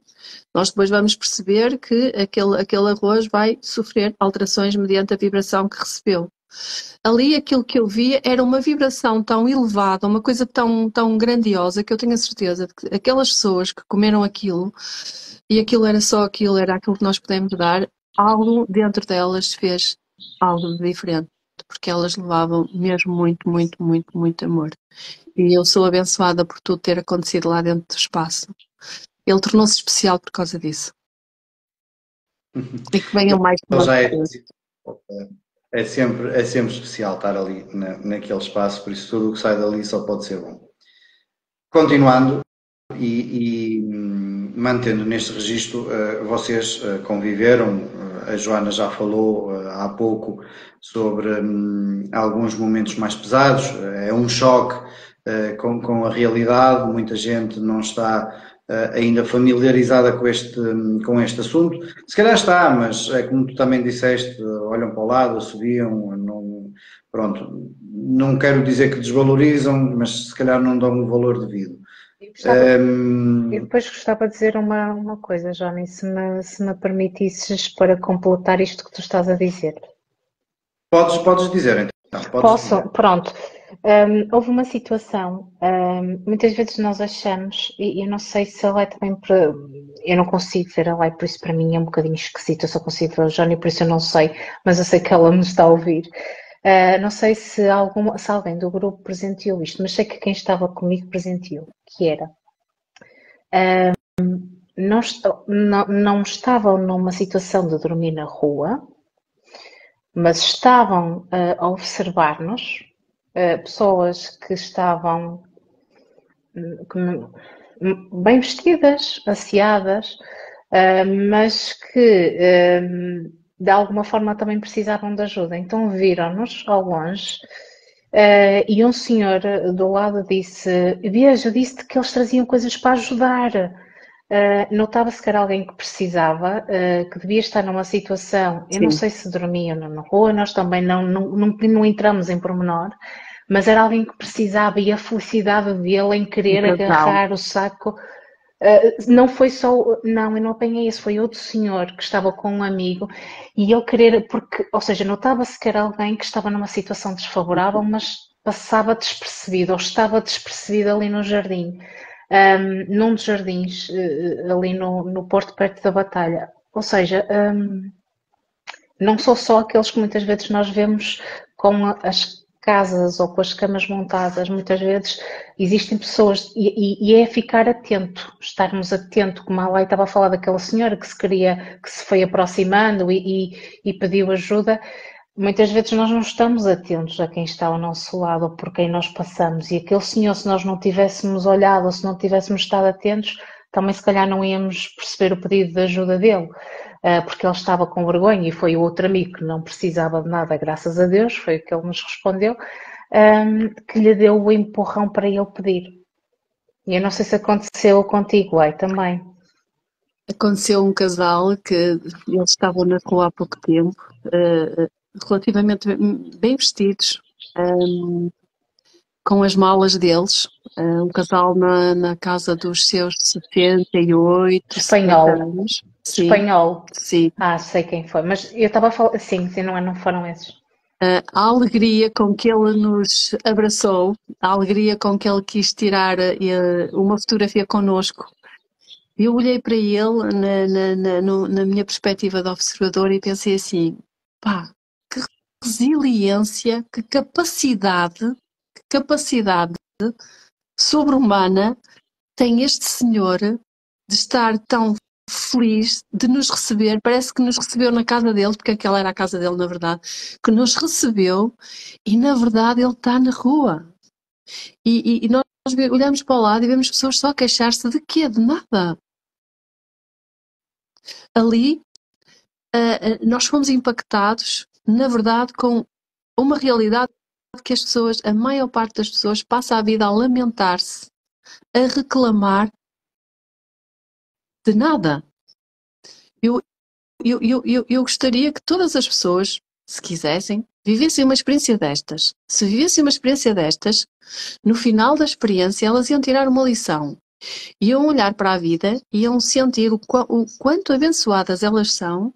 Nós depois vamos perceber que aquele arroz vai sofrer alterações mediante a vibração que recebeu. Ali aquilo que eu via era uma vibração tão elevada, uma coisa tão, tão grandiosa, que eu tenho a certeza de que aquelas pessoas que comeram aquilo, e aquilo era só aquilo, era aquilo que nós podemos dar, algo dentro delas fez algo de diferente, porque elas levavam mesmo muito, muito, muito, muito amor. E eu sou abençoada por tudo ter acontecido lá dentro do espaço. Ele tornou-se especial por causa disso. E que venham mais que uma é sempre especial estar ali naquele espaço, por isso tudo o que sai dali só pode ser bom. Continuando e mantendo neste registro, vocês conviveram, a Joana já falou há pouco sobre alguns momentos mais pesados, é um choque com a realidade, muita gente não está ainda familiarizada com este assunto. Se calhar está, mas é como tu também disseste, olham para o lado, assobiam, pronto, não quero dizer que desvalorizam, mas se calhar não dão o valor devido. Eu depois gostava de dizer uma coisa, Johnny, se me permitisses, para completar isto que tu estás a dizer. Podes dizer, então. Posso? Dizer. Pronto. Houve uma situação, muitas vezes nós achamos, e eu não sei se ela é também, eu não consigo ver ela, e por isso para mim é um bocadinho esquisito, eu só consigo ver o Johnny, por isso eu não sei, mas eu sei que ela me está a ouvir. Não sei se alguém do grupo presenteou isto, mas sei que quem estava comigo presenteou, que era... não estavam numa situação de dormir na rua, mas estavam a observar-nos, pessoas que estavam bem vestidas, asseadas, mas que de alguma forma também precisavam de ajuda. Então viram-nos ao longe e um senhor do lado disse: Veja, disse-te que eles traziam coisas para ajudar. Notava-se que era alguém que precisava, que devia estar numa situação, eu não sei se dormiam na rua, nós também não entramos em pormenor, mas era alguém que precisava, e a felicidade dele em querer agarrar o saco, não foi só, não, eu não apanhei esse, foi outro senhor que estava com um amigo, e ele querer, porque, ou seja, notava-se que era alguém que estava numa situação desfavorável, mas passava despercebido, ou estava despercebido ali no jardim. Num dos jardins, ali no Porto, perto da Batalha. Ou seja, não são só aqueles que muitas vezes nós vemos com as casas ou com as camas montadas, muitas vezes existem pessoas, e é ficar atento, estarmos atentos, como a Lai estava a falar daquela senhora que se foi aproximando e pediu ajuda. Muitas vezes nós não estamos atentos a quem está ao nosso lado ou por quem nós passamos, e aquele senhor, se nós não tivéssemos olhado ou se não tivéssemos estado atentos, também se calhar não íamos perceber o pedido de ajuda dele, porque ele estava com vergonha, e foi o outro amigo que não precisava de nada, graças a Deus, foi o que ele nos respondeu, que lhe deu o empurrão para ele pedir. E eu não sei se aconteceu contigo, Lai, também. Aconteceu um casal que eles estavam na rua há pouco tempo, relativamente bem vestidos, com as malas deles, um casal na casa dos seus 78, 70 anos. Sim, Espanhol. sim. Sei quem foi, mas eu estava a falar, sim, não foram esses. A alegria com que ele nos abraçou, a alegria com que ele quis tirar uma fotografia connosco. Eu olhei para ele na minha perspectiva de observador e pensei assim, pá, que resiliência, que capacidade sobre-humana tem este senhor de estar tão feliz de nos receber, parece que nos recebeu na casa dele, porque aquela era a casa dele na verdade, que nos recebeu e na verdade ele está na rua. E nós olhamos para o lado e vemos pessoas só a queixar-se de quê? De nada. Ali nós fomos impactados, na verdade, com uma realidade que as pessoas, a maior parte das pessoas, passa a vida a lamentar-se, a reclamar de nada. Eu gostaria que todas as pessoas, se quisessem, vivessem uma experiência destas. Se vivessem uma experiência destas, no final da experiência elas iam tirar uma lição. Iam olhar para a vida, iam sentir o quanto abençoadas elas são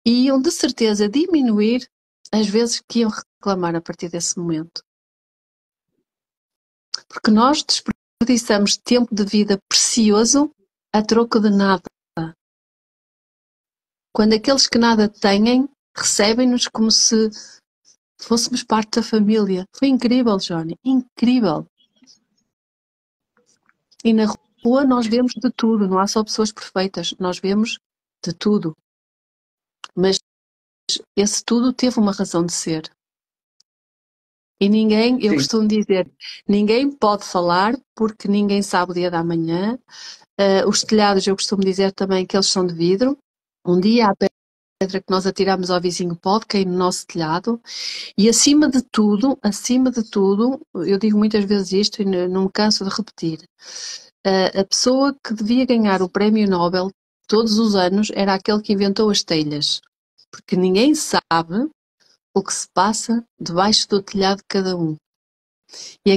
e iam de certeza diminuir as vezes que iam reclamar a partir desse momento. Porque nós desperdiçamos tempo de vida precioso a troco de nada. Quando aqueles que nada têm, recebem-nos como se fôssemos parte da família. Foi incrível, Johnny, incrível. E na rua nós vemos de tudo, não há só pessoas perfeitas, nós vemos de tudo. Mas esse tudo teve uma razão de ser. E ninguém, eu costumo dizer, ninguém pode falar porque ninguém sabe o dia da manhã. Os telhados, eu costumo dizer também que eles são de vidro. Um dia a pedra que nós atiramos ao vizinho pode cair no nosso telhado. E acima de tudo, eu digo muitas vezes isto e não me canso de repetir, a pessoa que devia ganhar o prémio Nobel todos os anos era aquele que inventou as telhas. Porque ninguém sabe o que se passa debaixo do telhado de cada um. E é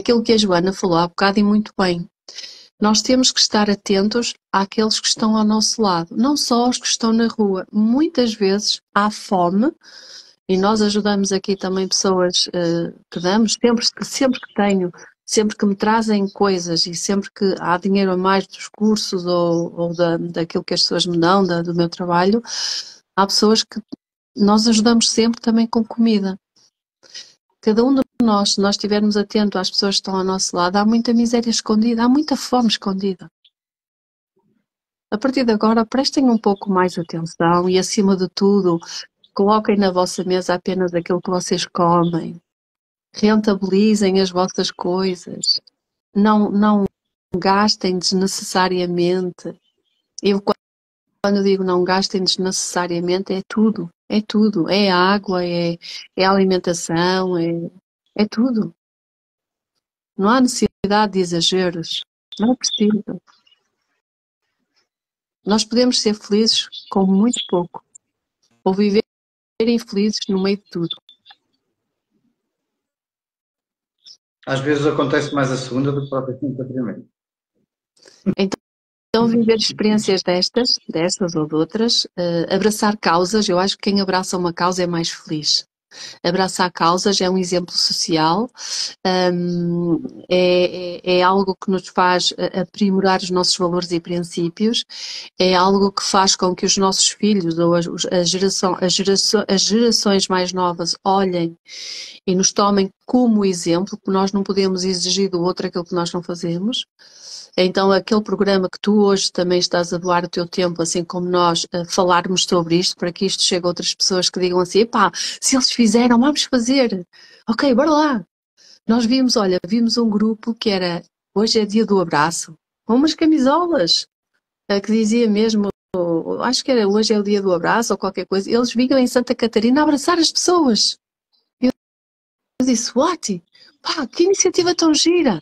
aquilo que a Joana falou há bocado e muito bem. Nós temos que estar atentos àqueles que estão ao nosso lado, não só aos que estão na rua. Muitas vezes há fome, e nós ajudamos aqui também pessoas que damos, sempre que tenho, sempre que me trazem coisas e sempre que há dinheiro a mais dos cursos ou daquilo que as pessoas me dão, do meu trabalho, há pessoas que nós ajudamos sempre também com comida. Cada um de nós, se nós estivermos atentos às pessoas que estão ao nosso lado, há muita miséria escondida, há muita fome escondida. A partir de agora, prestem um pouco mais atenção e, acima de tudo, coloquem na vossa mesa apenas aquilo que vocês comem. Rentabilizem as vossas coisas. Não gastem desnecessariamente. Eu, quando digo não gastem desnecessariamente, é tudo. É tudo. É água, é alimentação, é tudo. Não há necessidade de exageros. Não é preciso. Nós podemos ser felizes com muito pouco. Ou viver infelizes no meio de tudo. Às vezes acontece mais a segunda do que propriamente a primeira. Então, viver experiências destas ou de outras, abraçar causas, eu acho que quem abraça uma causa é mais feliz. Abraçar causas é um exemplo social, é algo que nos faz aprimorar os nossos valores e princípios, é algo que faz com que os nossos filhos ou as gerações mais novas olhem e nos tomem como exemplo, porque nós não podemos exigir do outro aquilo que nós não fazemos. Então, aquele programa que tu hoje também estás a doar o teu tempo, assim como nós, a falarmos sobre isto, para que isto chegue a outras pessoas que digam assim, epá, se eles fizeram, vamos fazer. Ok, bora lá. Nós vimos um grupo que era, hoje é dia do abraço, com umas camisolas, que dizia mesmo, acho que era hoje é o dia do abraço ou qualquer coisa. Eles vinham em Santa Catarina a abraçar as pessoas. Eu disse, what? Pá, que iniciativa tão gira.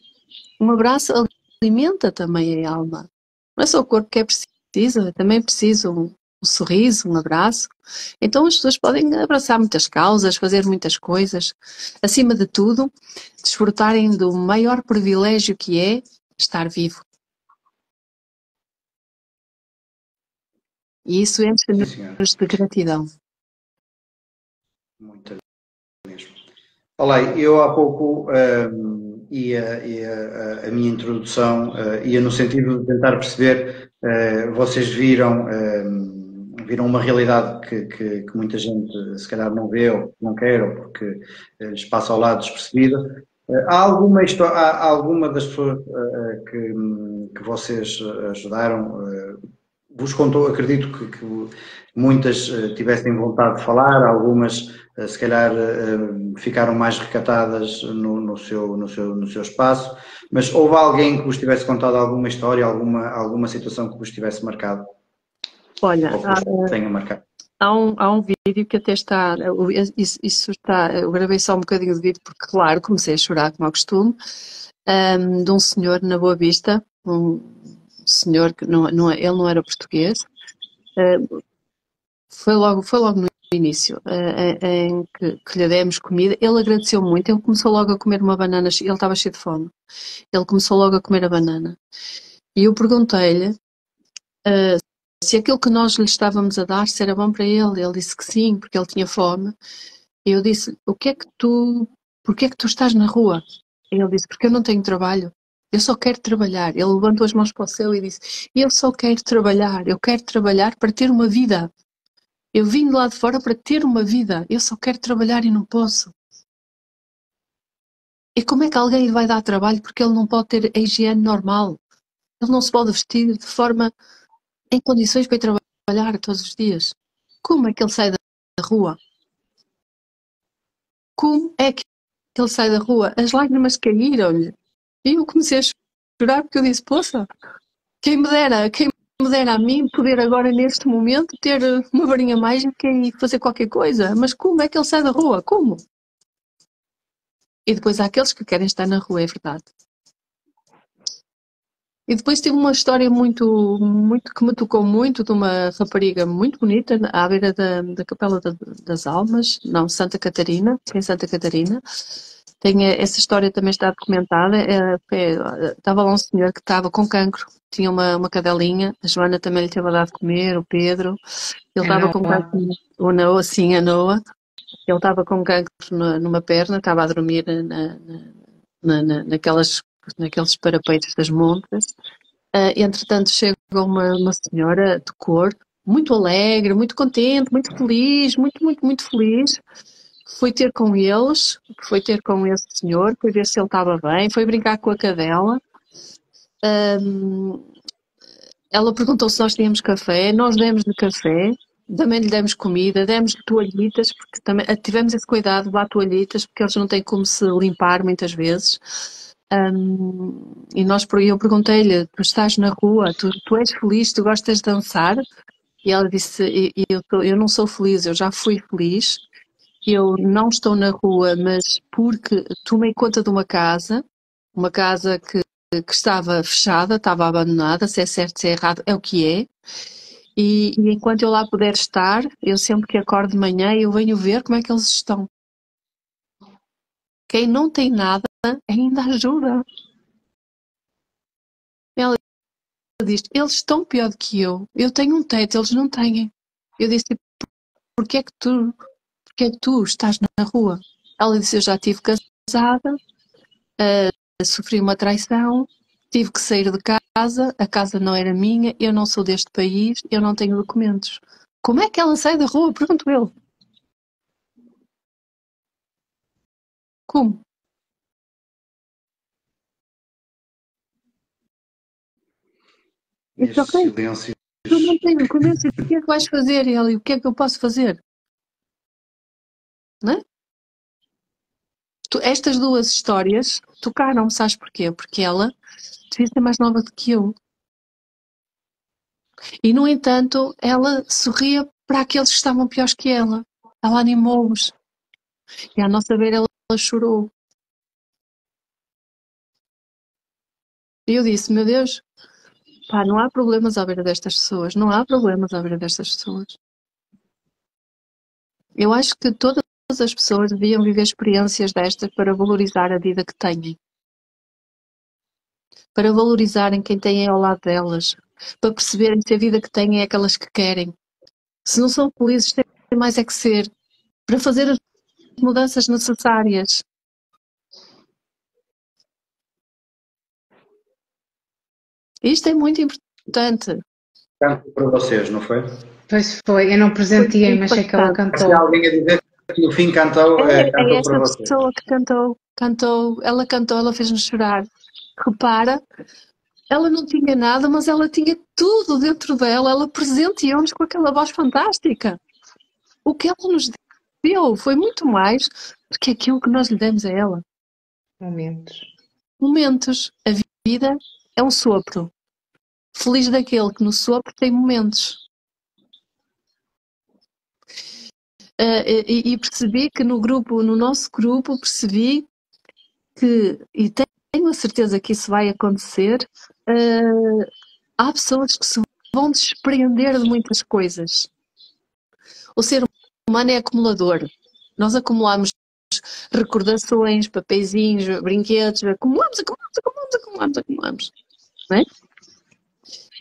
Um abraço alimenta também a alma. Não é só o corpo que é preciso, é também preciso sorriso, um abraço. Então as pessoas podem abraçar muitas causas, fazer muitas coisas. Acima de tudo, desfrutarem do maior privilégio que é estar vivo. E isso enche-nos de gratidão. Muito mesmo. Olá, eu há pouco a minha introdução ia no sentido de tentar perceber, vocês viram uma realidade que muita gente se calhar não vê ou não quer ou porque lhes passa ao lado despercebida. Há alguma das pessoas que vocês ajudaram, vos contou, acredito que muitas tivessem vontade de falar, algumas se calhar ficaram mais recatadas no seu espaço, mas houve alguém que vos tivesse contado alguma história, alguma situação que vos tivesse marcado? Olha, ou que vos tenha marcado? Há um vídeo que até está, isso está, eu gravei só um bocadinho de vídeo porque, claro, comecei a chorar como ao costume, de um senhor na Boa Vista, um senhor que ele não era português, foi logo no início, em que lhe demos comida, ele agradeceu muito, ele começou logo a comer uma banana, ele estava cheio de fome, ele começou logo a comer a banana, e eu perguntei-lhe se aquilo que nós lhe estávamos a dar, se era bom para ele. Ele disse que sim, porque ele tinha fome. E eu disse, porquê é que tu estás na rua? E ele disse, porque eu não tenho trabalho. Eu só quero trabalhar. Ele levantou as mãos para o céu e disse, eu só quero trabalhar. Eu quero trabalhar para ter uma vida. Eu vim de lá de fora para ter uma vida. Eu só quero trabalhar e não posso. E como é que alguém lhe vai dar trabalho porque ele não pode ter a higiene normal? Ele não se pode vestir de forma em condições para ir trabalhar todos os dias. Como é que ele sai da rua? Como é que ele sai da rua? As lágrimas caíram-lhe. E eu comecei a chorar porque eu disse, poça, quem me dera a mim poder agora neste momento ter uma varinha mágica e fazer qualquer coisa. Mas como é que ele sai da rua? Como? E depois há aqueles que querem estar na rua, é verdade. E depois tive uma história muito que me tocou muito, de uma rapariga muito bonita à beira da Capela das Almas, não, Santa Catarina, em Santa Catarina. Essa história também está documentada. Estava lá um senhor que estava com cancro, tinha uma cadelinha, a Joana também lhe teve a dar de comer, o Pedro. Ele estava com cancro, o Noah, sim, a Noah. Ele estava com cancro numa perna, estava a dormir naqueles parapeitos das montas. Entretanto, chega uma senhora de cor, muito alegre, muito contente, muito feliz, muito feliz. Foi ter com eles, foi ter com esse senhor, foi ver se ele estava bem, foi brincar com a cadela. Ela perguntou se nós tínhamos café, nós demos-lhe café, também lhe demos comida, demos-lhe toalhitas, porque também tivemos esse cuidado, lá toalhitas, porque eles não têm como se limpar muitas vezes. Eu perguntei-lhe, tu estás na rua, tu és feliz, tu gostas de dançar? E ela disse, eu não sou feliz, eu já fui feliz, eu não estou na rua, mas porque tomei conta de uma casa que estava fechada, estava abandonada, se é certo, se é errado, é o que é. E enquanto eu lá puder estar, eu sempre que acordo de manhã, eu venho ver como é que eles estão. Quem não tem nada ainda ajuda. Ela diz, eles estão pior do que eu. Eu tenho um teto, eles não têm. Eu disse, porquê é que tu estás na rua? Ela disse, eu já estive casada, sofri uma traição, tive que sair de casa, a casa não era minha, eu não sou deste país, eu não tenho documentos. Como é que ela sai da rua? Pergunto eu. Como? Estes Ok. silêncios. Eu não tenho documentos, o que é que vais fazer? E ela, o que é que eu posso fazer? Não é? Estas duas histórias tocaram-me, sabes porquê? Porque ela devia ser mais nova do que eu. E, no entanto, ela sorria para aqueles que estavam piores que ela. Ela animou-os. E à nossa beira ela chorou. E eu disse, meu Deus, Pá, não há problemas à beira destas pessoas. Não há problemas à beira destas pessoas. Eu acho que todas as pessoas deviam viver experiências destas para valorizar a vida que têm. Para valorizarem quem têm ao lado delas. Para perceberem se a vida que têm é aquelas que querem. Se não são felizes, têm mais é que ser. Para fazer as mudanças necessárias. Isto é muito importante. Canto para vocês, não foi? Pois foi, eu não presenteei, mas sei que ela Se cantou. alguém a dizer que no fim cantou, É cantou esta para vocês. pessoa que cantou, ela fez-me chorar. Repara, ela não tinha nada, mas ela tinha tudo dentro dela, ela presenteou-nos com aquela voz fantástica. O que ela nos deu foi muito mais do que aquilo que nós lhe demos a ela. Momentos. A vida é um sopro. Feliz daquele que no sopro tem momentos. E percebi que no nosso grupo, percebi que, e tenho a certeza que isso vai acontecer, há pessoas que se vão desprender de muitas coisas. O ser humano é acumulador. Nós acumulamos recordações, papeizinhos, brinquedos, acumulamos. Não é?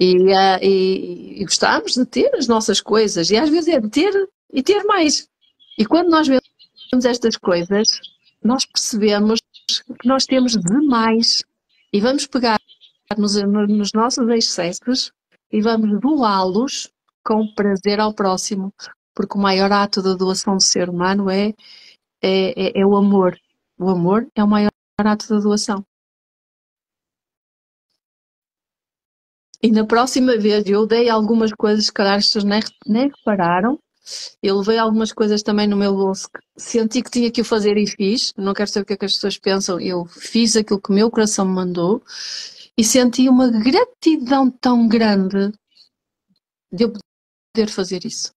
E gostamos de ter as nossas coisas. E às vezes é de ter e ter mais. E quando nós vemos estas coisas, nós percebemos que nós temos demais. E vamos pegar nos nossos excessos e vamos doá-los com prazer ao próximo. Porque o maior ato da doação do ser humano é o amor. O amor é o maior ato da doação. E na próxima vez eu dei algumas coisas que, calhar, as pessoas nem repararam. Eu levei algumas coisas também no meu bolso que senti que tinha que o fazer e fiz. Não quero saber o que é que as pessoas pensam. Eu fiz aquilo que o meu coração me mandou e senti uma gratidão tão grande de eu poder fazer isso.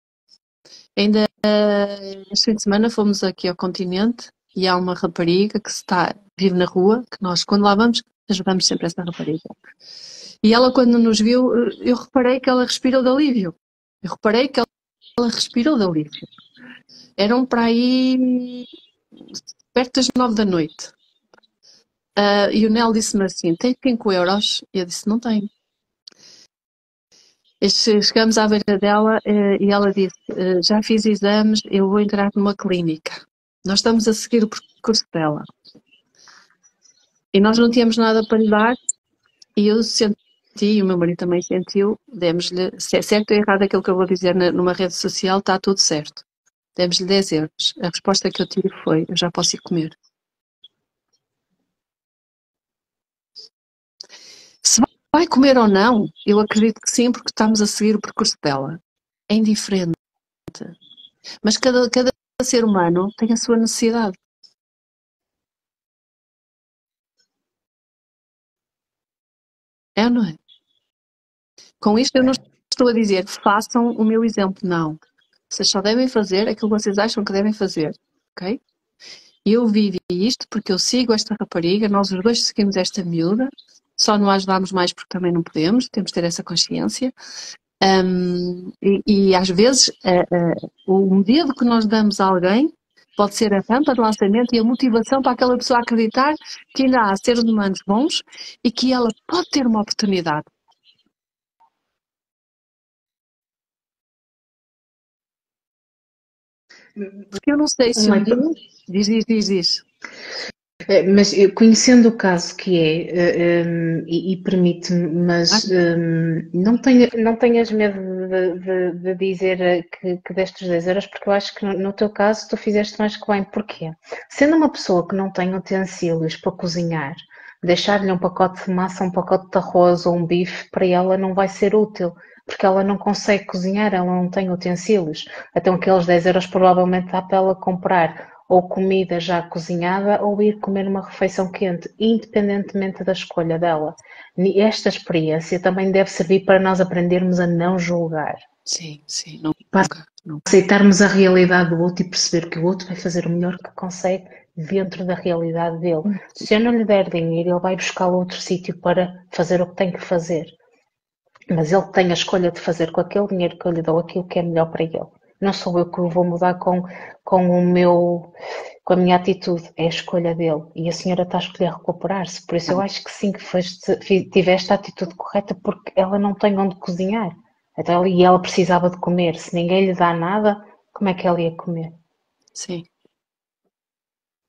Ainda este fim de semana fomos aqui ao continente e há uma rapariga que vive na rua, que nós, quando lá vamos, ajudamos sempre essa rapariga. E ela, quando nos viu, eu reparei que ela respirou de alívio. Eu reparei que ela respirou de alívio. Eram para aí perto das 9 da noite. E o Nel disse-me assim, tem 5 euros? E eu disse, não tenho. Chegamos à beira dela e ela disse, já fiz exames, eu vou entrar numa clínica. Nós estamos a seguir o percurso dela. E nós não tínhamos nada para lhe dar e eu senti, e o meu marido também sentiu, demos-lhe, se é certo ou errado aquilo que eu vou dizer numa rede social, está tudo certo. Demos-lhe 10 euros. A resposta que eu tive foi, eu já posso ir comer. Se vai comer ou não, eu acredito que sim, porque estamos a seguir o percurso dela. É indiferente. Mas cada ser humano tem a sua necessidade. É ou não é? Com isto eu não estou a dizer, façam o meu exemplo, não. Vocês só devem fazer aquilo que vocês acham que devem fazer, ok? Eu vivi isto porque eu sigo esta rapariga, nós os dois seguimos esta miúda, só não a ajudámos mais porque também não podemos, temos de ter essa consciência. E às vezes o dedo que nós damos a alguém pode ser a rampa de lançamento e a motivação para aquela pessoa acreditar que ainda há seres humanos bons e que ela pode ter uma oportunidade. Porque eu não sei se diz. Mas conhecendo o caso que é, e permite-me, mas não tenhas medo de dizer que deste os 10 euros, porque eu acho que no teu caso tu fizeste mais que bem. Porquê? Sendo uma pessoa que não tem utensílios para cozinhar, deixar-lhe um pacote de massa, um pacote de arroz ou um bife, para ela não vai ser útil. Porque ela não consegue cozinhar, ela não tem utensílios. Então aqueles 10 euros provavelmente dá para ela comprar ou comida já cozinhada ou ir comer uma refeição quente, independentemente da escolha dela. E esta experiência também deve servir para nós aprendermos a não julgar. Sim, para aceitarmos a realidade do outro e perceber que o outro vai fazer o melhor que consegue dentro da realidade dele. Se eu não lhe der dinheiro, ele vai buscar outro sítio para fazer o que tem que fazer. mas ele tem a escolha de fazer com aquele dinheiro que eu lhe dou aquilo que é melhor para ele. Não sou eu que o vou mudar com a minha atitude, é a escolha dele. E a senhora está a escolher recuperar-se. Por isso eu acho que sim, que tiveste a atitude correta, porque ela não tem onde cozinhar. Então, e ela precisava de comer. Se ninguém lhe dá nada, como é que ela ia comer? Sim.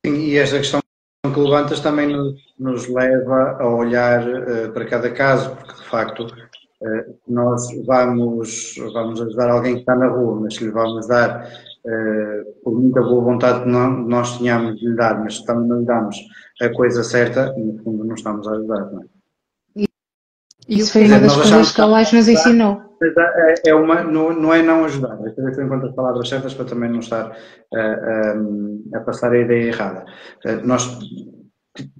Sim, e esta questão que levantas também nos leva a olhar para cada caso, porque de facto nós vamos ajudar alguém que está na rua, mas se lhe vamos dar, por muita boa vontade que nós tenhamos de lhe dar, mas se também não lhe damos a coisa certa, no fundo não estamos a ajudar, não é? Isso foi uma das coisas que a Laje nos ensinou. Não é não ajudar, é ter em conta as palavras certas para também não estar a passar a ideia errada. Nós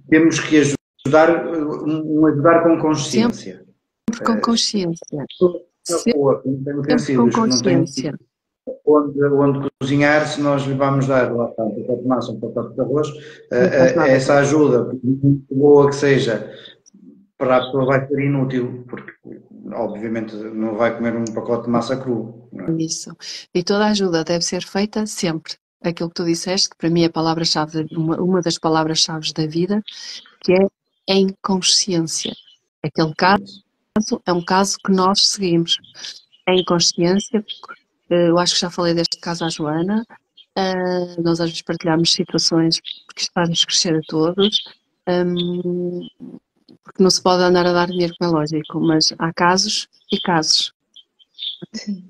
temos que ajudar com consciência. Sempre com consciência. Sempre com consciência. Onde cozinhar, se nós lhe vamos dar lá está, um pacote de massa, um pacote de arroz, essa ajuda, muito boa que seja, para a pessoa vai ser inútil, porque obviamente não vai comer um pacote de massa cru. Não é? Isso. E toda a ajuda deve ser feita sempre. Aquilo que tu disseste, que para mim é a palavra-chave, uma das palavras-chave da vida, que é em consciência. Aquele caso é um caso que nós seguimos. Em consciência, eu acho que já falei deste caso à Joana, nós às vezes partilhamos situações porque isto faz-nos crescer a todos, porque não se pode andar a dar dinheiro, como é lógico, mas há casos e casos. Sim.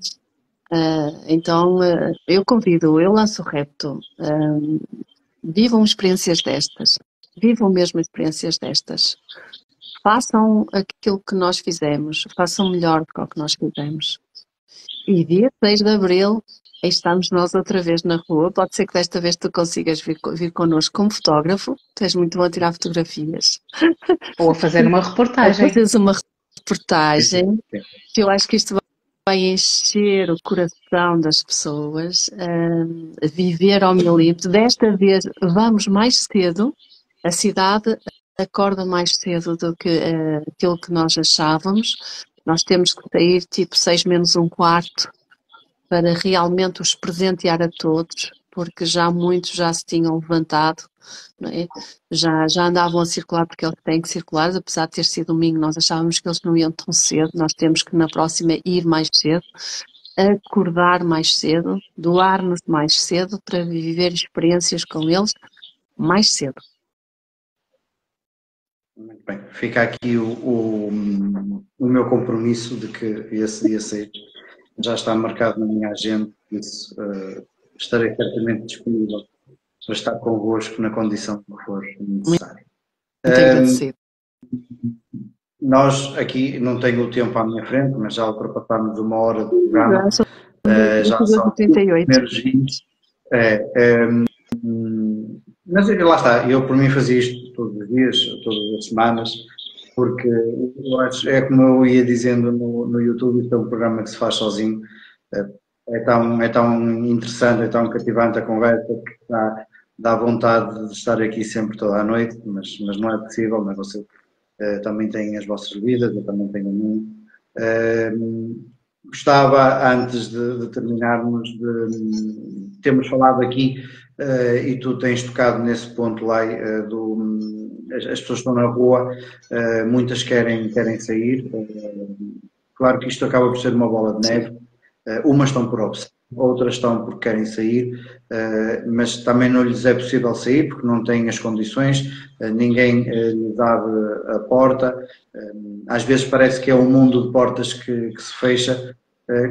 Então, eu convido, eu lanço o repto, vivam experiências destas, vivam mesmo experiências destas, façam aquilo que nós fizemos, façam melhor do que o que nós fizemos. E dia 6 de Abril, aí estamos nós outra vez na rua, pode ser que desta vez tu consigas vir connosco como fotógrafo, tu és muito bom a tirar fotografias. Ou a fazer uma reportagem. Ou fazeres uma reportagem, que eu acho que isto vai encher o coração das pessoas, a viver ao milímetro. Desta vez vamos mais cedo, a cidade acorda mais cedo do que aquilo que nós achávamos. Nós temos que sair tipo 6 menos um quarto para realmente os presentear a todos, porque já muitos já se tinham levantado, não é? já andavam a circular porque eles têm que circular, apesar de ter sido domingo, nós achávamos que eles não iam tão cedo, nós temos que na próxima ir mais cedo, acordar mais cedo, doar-nos mais cedo para viver experiências com eles mais cedo. Muito bem, fica aqui o meu compromisso de que esse dia 6 já está marcado na minha agenda, por isso estarei certamente disponível para estar convosco na condição que for necessário. Muito agradecido. Nós aqui, não tenho o tempo à minha frente, mas já ultrapassámos 1 hora de programa, já são os primeiros 20. Mas lá está, eu por mim fazia isto todos os dias, todas as semanas, porque eu acho, é como eu ia dizendo no YouTube, isto é um programa que se faz sozinho, é tão interessante, é tão cativante a conversa, que dá vontade de estar aqui sempre toda a noite, mas não é possível, mas você também tem as vossas vidas, eu também tenho a minha. Gostava, antes de terminarmos, temos falado aqui, e tu tens tocado nesse ponto lá, as pessoas estão na rua, muitas querem sair, claro que isto acaba por ser uma bola de neve, umas estão por opção, outras estão porque querem sair, mas também não lhes é possível sair porque não têm as condições, ninguém lhes abre a porta, às vezes parece que é um mundo de portas que se fecha.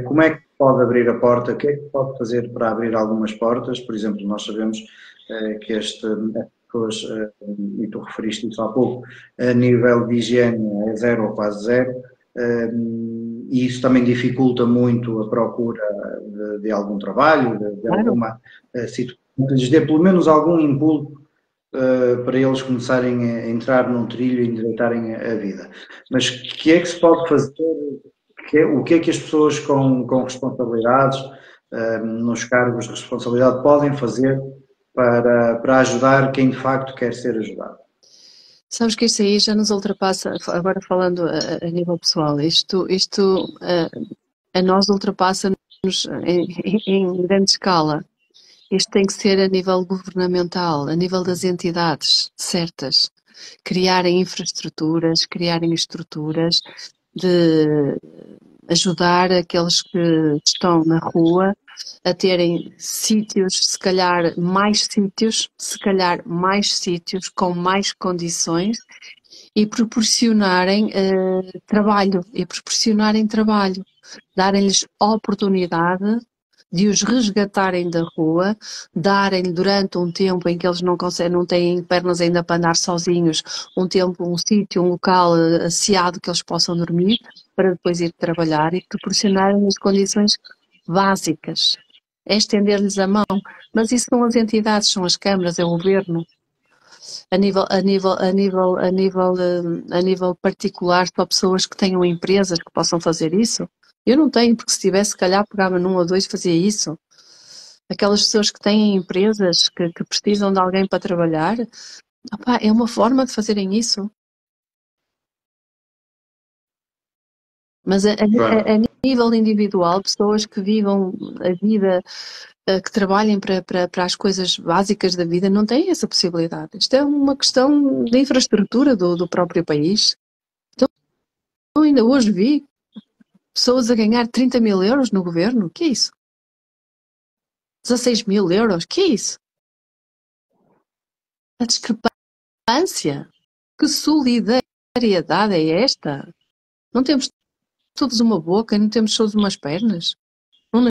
Como é que pode abrir a porta? O que é que pode fazer para abrir algumas portas? Por exemplo, nós sabemos que as pessoas, e tu referiste isso há pouco, a nível de higiene é zero ou quase zero, e isso também dificulta muito a procura de algum trabalho, de alguma situação, que lhes dê pelo menos algum impulso para eles começarem a entrar num trilho e endireitarem a vida. Mas o que é que se pode fazer? O que é que as pessoas com responsabilidades, nos cargos de responsabilidade, podem fazer para ajudar quem de facto quer ser ajudado? Sabes que isso aí já nos ultrapassa, agora falando a nível pessoal, isto a nós ultrapassa-nos em grande escala. Isto tem que ser a nível governamental, a nível das entidades certas. Criarem infraestruturas, criarem estruturas de ajudar aqueles que estão na rua a terem sítios, se calhar mais sítios com mais condições e proporcionarem trabalho, darem-lhes oportunidade de os resgatarem da rua, darem durante um tempo em que eles não conseguem, não têm pernas ainda para andar sozinhos, um tempo, um sítio, um local asseado que eles possam dormir, para depois ir trabalhar e proporcionarem as condições básicas. É estender-lhes a mão, mas isso são as entidades, são as câmaras, é o governo. A nível particular, para pessoas que tenham empresas que possam fazer isso. Eu não tenho, porque se tivesse, se calhar, pegava num ou dois e fazia isso. Aquelas pessoas que têm empresas que precisam de alguém para trabalhar, opá, é uma forma de fazerem isso. Mas a nível individual, pessoas que vivam a vida, que trabalhem para as coisas básicas da vida, não têm essa possibilidade. Isto é uma questão de infraestrutura do próprio país. Então, ainda hoje vi pessoas a ganhar 30 mil euros no governo. O que é isso? 16 mil euros? O que é isso? A discrepância? Que solidariedade é esta? Não temos todos uma boca, não temos todos umas pernas? Não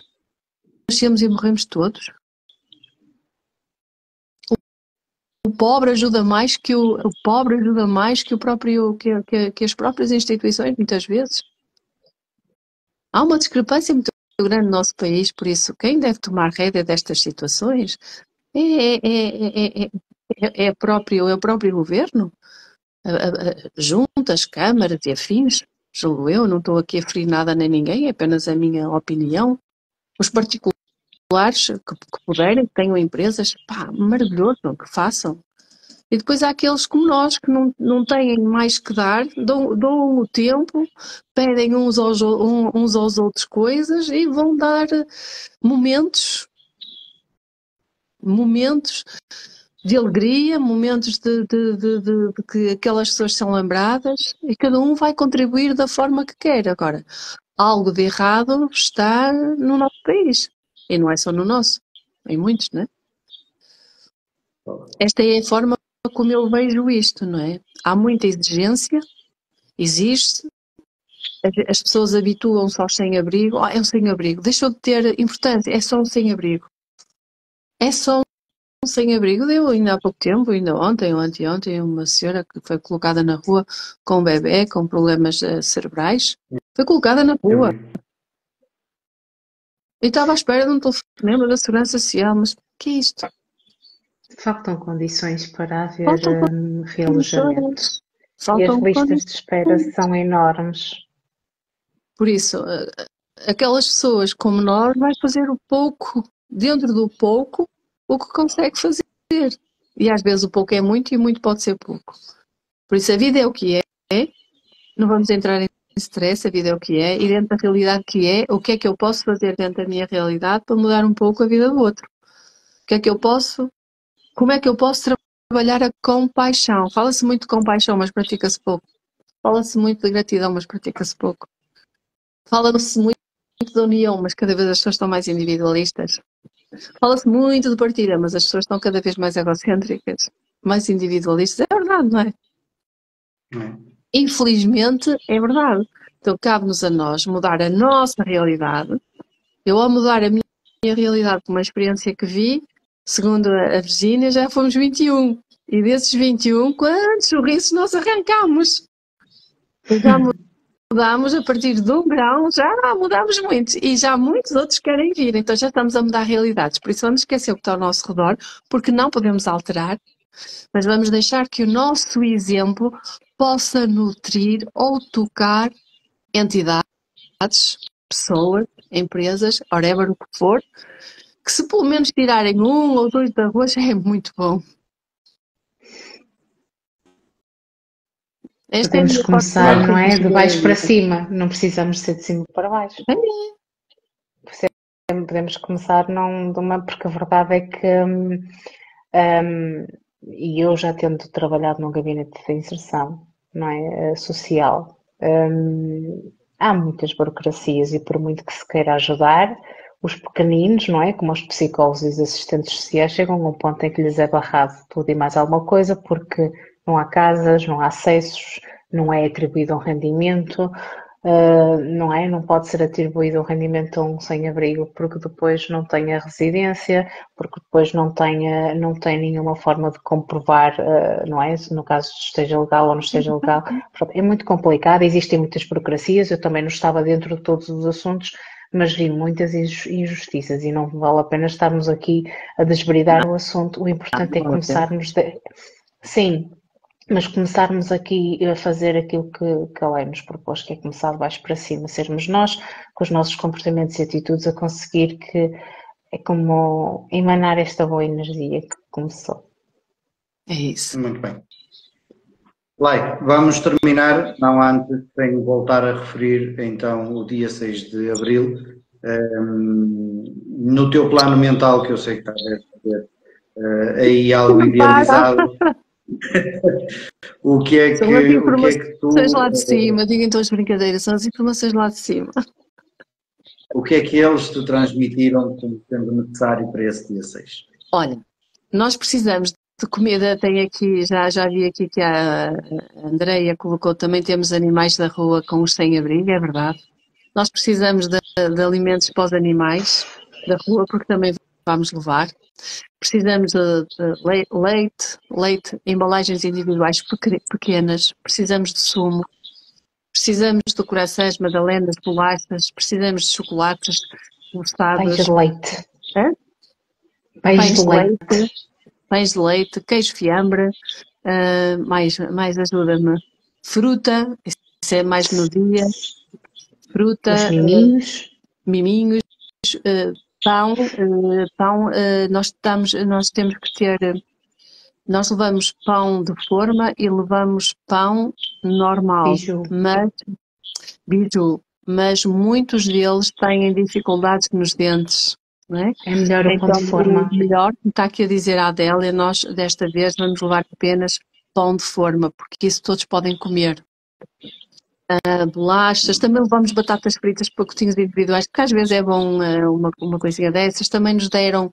nascemos e morremos todos? O pobre ajuda mais que o próprio que as próprias instituições, muitas vezes. Há uma discrepância muito grande no nosso país, por isso quem deve tomar rédea destas situações é o próprio governo, juntas, câmaras e afins, julgo eu, não estou aqui a ferir nada nem ninguém, é apenas a minha opinião. Os particulares que puderem, que tenham empresas, pá, maravilhoso, que façam. E depois há aqueles como nós que não têm mais que dar, dão o tempo, pedem uns aos outros coisas e vão dar momentos de alegria, momentos de que aquelas pessoas são lembradas e cada um vai contribuir da forma que quer. Agora, algo de errado está no nosso país. E não é só no nosso, em muitos, não é? Esta é a forma como eu vejo isto, não é? Há muita exigência, existe, as pessoas habituam-se aos sem-abrigo. É um sem-abrigo, deixou de ter importância, é só um sem-abrigo. É só um sem-abrigo. Deu ainda há pouco tempo, ainda ontem ou anteontem, uma senhora que foi colocada na rua com um bebê, com problemas cerebrais, foi colocada na rua. E estava à espera de um telefonema da Segurança Social, mas o que é isto? Faltam condições para haver realojamento. E as Faltam listas de espera são enormes. Por isso, aquelas pessoas como nós vai fazer o pouco, dentro do pouco, o que consegue fazer. E às vezes o pouco é muito e muito pode ser pouco. Por isso a vida é o que é, não vamos entrar em stress, a vida é o que é, e dentro da realidade que é, o que é que eu posso fazer dentro da minha realidade para mudar um pouco a vida do outro? O que é que eu posso, como é que eu posso trabalhar a compaixão? Fala-se muito de compaixão, mas pratica-se pouco. Fala-se muito de gratidão, mas pratica-se pouco. Fala-se muito de união, mas cada vez as pessoas estão mais individualistas. Fala-se muito de partilha, mas as pessoas estão cada vez mais egocêntricas, mais individualistas. É verdade, não é? Infelizmente, é verdade. Então, cabe-nos a nós mudar a nossa realidade. Eu, ao mudar a minha realidade com uma experiência que vi, segundo a Virgínia, já fomos 21. E desses 21, quantos sorrisos nós arrancamos? Já mudámos a partir de 1 grau, já mudámos muito. E já muitos outros querem vir. Então já estamos a mudar realidades. Por isso vamos esquecer o que está ao nosso redor, porque não podemos alterar, mas vamos deixar que o nosso exemplo possa nutrir ou tocar entidades, pessoas, empresas, whatever o que for, que se pelo menos tirarem 1 ou 2 da rua já é muito bom. Esta é a Podemos minha começar, parte não é? De baixo para de cima, não precisamos ser de cima para baixo. Podemos começar porque a verdade é que, e eu já tendo trabalhado num gabinete de inserção, não é, social, há muitas burocracias e por muito que se queira ajudar, os pequeninos, não é, como os psicólogos e os assistentes sociais, chegam a um ponto em que lhes é barrado tudo e mais alguma coisa porque não há casas, não há acessos, não é atribuído um rendimento, não é? Não pode ser atribuído o rendimento a um sem-abrigo porque depois não tem a residência, porque depois não tem nenhuma forma de comprovar, não é? Se no caso esteja legal ou não esteja legal. É muito complicado, existem muitas burocracias, eu também não estava dentro de todos os assuntos, mas vi muitas injustiças e não vale a pena estarmos aqui a desbridar o assunto. O importante é começarmos. Sim, mas começarmos aqui a fazer aquilo que a lei nos propôs, que é começar de baixo para cima, sermos nós, com os nossos comportamentos e atitudes, a conseguir que é como emanar esta boa energia que começou. É isso. Muito bem. Lai, vamos terminar, não antes, sem voltar a referir então o dia 6 de Abril. No teu plano mental, que eu sei que estás a fazer aí algo idealizado, o que é São as que tu... informações lá de cima, digo então as brincadeiras, são as informações lá de cima. O que é que eles te transmitiram como sendo necessário para esse dia 6? Olha, nós precisamos de comida, tem aqui, já vi aqui que a Andreia colocou, também temos animais da rua com os sem-abrigo, é verdade. Nós precisamos de alimentos para os animais da rua, porque também vamos levar. Precisamos de leite, embalagens individuais pequenas, precisamos de sumo, precisamos de corações, magdalenas, bolachas, precisamos de chocolates, Pães de leite. Hã? Pães de leite. Pães de leite, queijo fiambre, mais ajuda-me. Fruta, isso é mais no dia. Fruta, miminhos, pão, nós temos que ter, nós levamos pão de forma e levamos pão normal, mas muitos deles têm dificuldades nos dentes, não é? É melhor o pão de forma. Melhor, está aqui a dizer a Adélia, nós desta vez vamos levar apenas pão de forma, porque isso todos podem comer. Bolachas, também levamos batatas fritas, pacotinhos individuais, porque às vezes é bom uma coisinha dessas. Também nos deram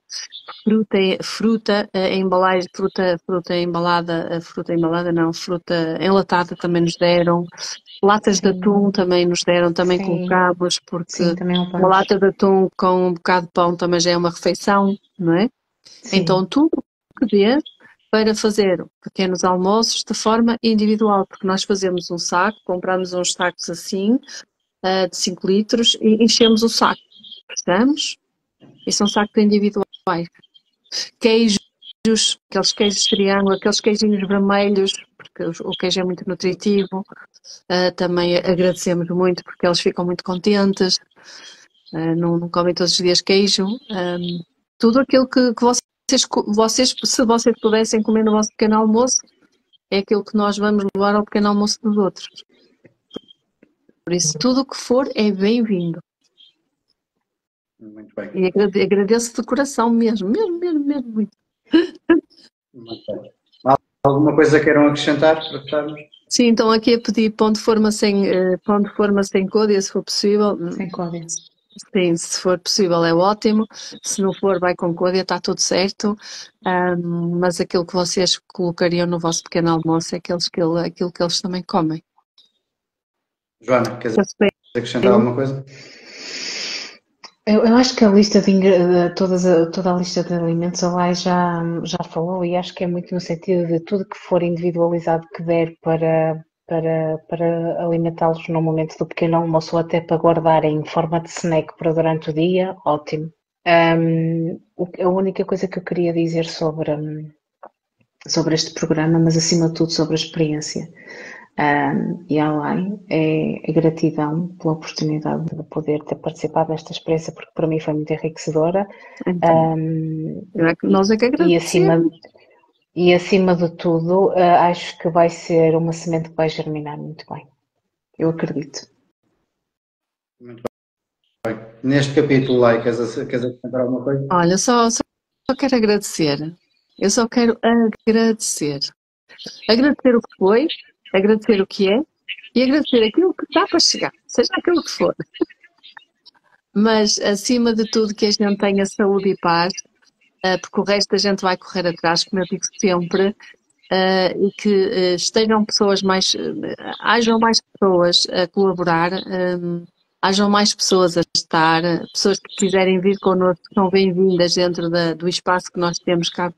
fruta embalagem, fruta enlatada também nos deram. Latas de atum também nos deram, também colocámos, porque uma lata de atum com um bocado de pão também já é uma refeição, não é? Sim. Então tudo o que dê para fazer pequenos almoços de forma individual, porque nós fazemos um saco, compramos uns sacos assim, de 5 litros, e enchemos o saco, percebemos? E são sacos individuais. Queijos, aqueles queijos de triângulo, aqueles queijinhos vermelhos, porque o queijo é muito nutritivo, também agradecemos muito porque eles ficam muito contentes, não comem todos os dias queijo, tudo aquilo que vocês, se vocês pudessem comer no vosso pequeno almoço, é aquilo que nós vamos levar ao pequeno almoço dos outros. Por isso, tudo o que for é bem-vindo. Muito bem. E agradeço de coração mesmo, muito. Muito bem. Alguma coisa queiram acrescentar para fecharmos? Sim, então aqui a pedir pão de forma sem códia, se for possível. Sem códia. Sim, se for possível é ótimo, se não for vai com códia, está tudo certo, mas aquilo que vocês colocariam no vosso pequeno almoço é aquilo que eles também comem. Joana, queres acrescentar alguma coisa? Eu acho que a lista toda a lista de alimentos a Lai já falou e acho que é muito no sentido de tudo que for individualizado que der para alimentá-los no momento do pequeno almoço ou até para guardar em forma de snack para durante o dia, ótimo. A única coisa que eu queria dizer sobre este programa, mas acima de tudo sobre a experiência e além, é gratidão pela oportunidade de poder ter participado desta experiência, porque para mim foi muito enriquecedora. Então, nós é que agradecemos. e acima de tudo, acho que vai ser uma semente que vai germinar muito bem. Eu acredito. Muito bem. Neste capítulo, Lai, queres acrescentar alguma coisa? Olha, só quero agradecer. Eu só quero agradecer. Agradecer o que foi, agradecer o que é e agradecer aquilo que está para chegar, seja aquilo que for. Mas, acima de tudo, que a gente tenha saúde e paz, porque o resto a gente vai correr atrás, como eu digo sempre, e que estejam pessoas mais, hajam mais pessoas a colaborar, hajam mais pessoas a estar, pessoas que quiserem vir connosco são bem-vindas dentro do espaço que nós temos cá.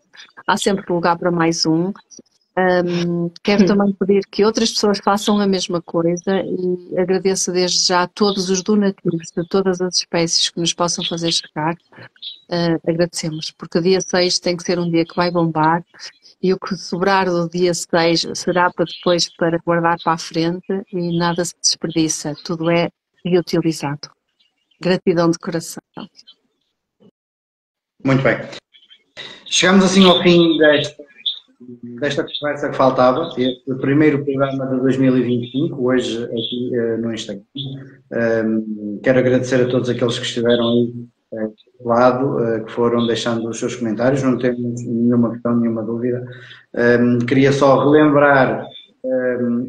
Há sempre lugar para mais um. Quero também pedir que outras pessoas façam a mesma coisa e agradeço desde já todos os donativos de todas as espécies que nos possam fazer chegar. Agradecemos, porque o dia 6 tem que ser um dia que vai bombar e o que sobrar do dia 6 será para depois para guardar para a frente e nada se desperdiça, tudo é reutilizado. Gratidão de coração. Muito bem. Chegamos assim ao fim desta conversa que faltava, este primeiro programa de 2025, hoje aqui no Instagram. Quero agradecer a todos aqueles que estiveram aí do lado, que foram deixando os seus comentários, não temos nenhuma questão, nenhuma dúvida. Queria só relembrar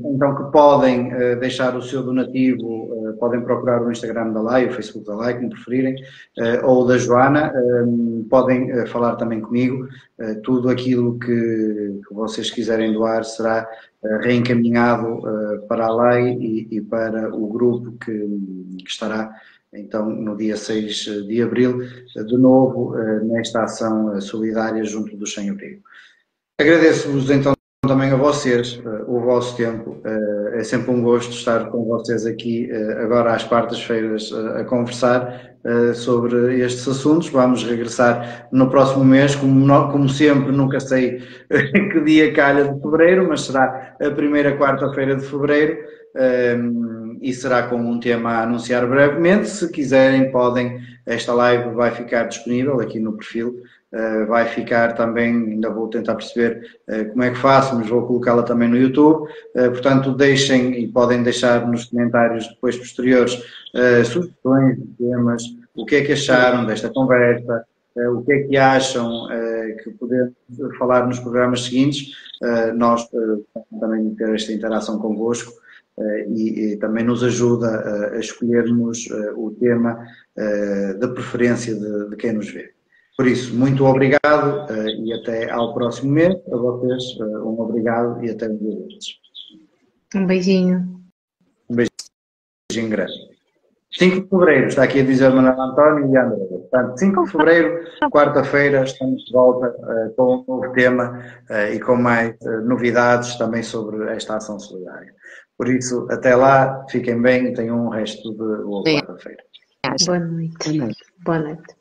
então que podem deixar o seu donativo, podem procurar o Instagram da Lai, o Facebook da Lai, como preferirem, ou da Joana, podem falar também comigo, tudo aquilo que vocês quiserem doar será reencaminhado para a Lai e para o grupo que estará então no dia 6 de Abril, de novo nesta ação solidária junto do Sem Abrigo. Agradeço-vos então também a vocês o vosso tempo, é sempre um gosto estar com vocês aqui agora às quartas-feiras a conversar sobre estes assuntos. Vamos regressar no próximo mês, como sempre, nunca sei que dia calha de fevereiro, mas será a primeira quarta-feira de fevereiro e será com um tema a anunciar brevemente. Se quiserem podem, esta live vai ficar disponível aqui no perfil. Vai ficar também, ainda vou tentar perceber como é que faço, mas vou colocá-la também no YouTube, portanto deixem e podem deixar nos comentários depois posteriores sugestões de temas, o que é que acharam desta conversa, o que é que acham que podemos falar nos programas seguintes, nós também ter esta interação convosco e também nos ajuda a escolhermos o tema da preferência de quem nos vê. Por isso, muito obrigado e até ao próximo mês. A vocês, um obrigado e até um dia destes. Um beijinho. Um beijinho grande. 5 de fevereiro, está aqui a dizer Manuel António e André. Portanto, 5 de fevereiro, quarta-feira, estamos de volta com um novo tema e com mais novidades também sobre esta ação solidária. Por isso, até lá, fiquem bem e tenham um resto de boa quarta-feira. Boa noite. Boa noite.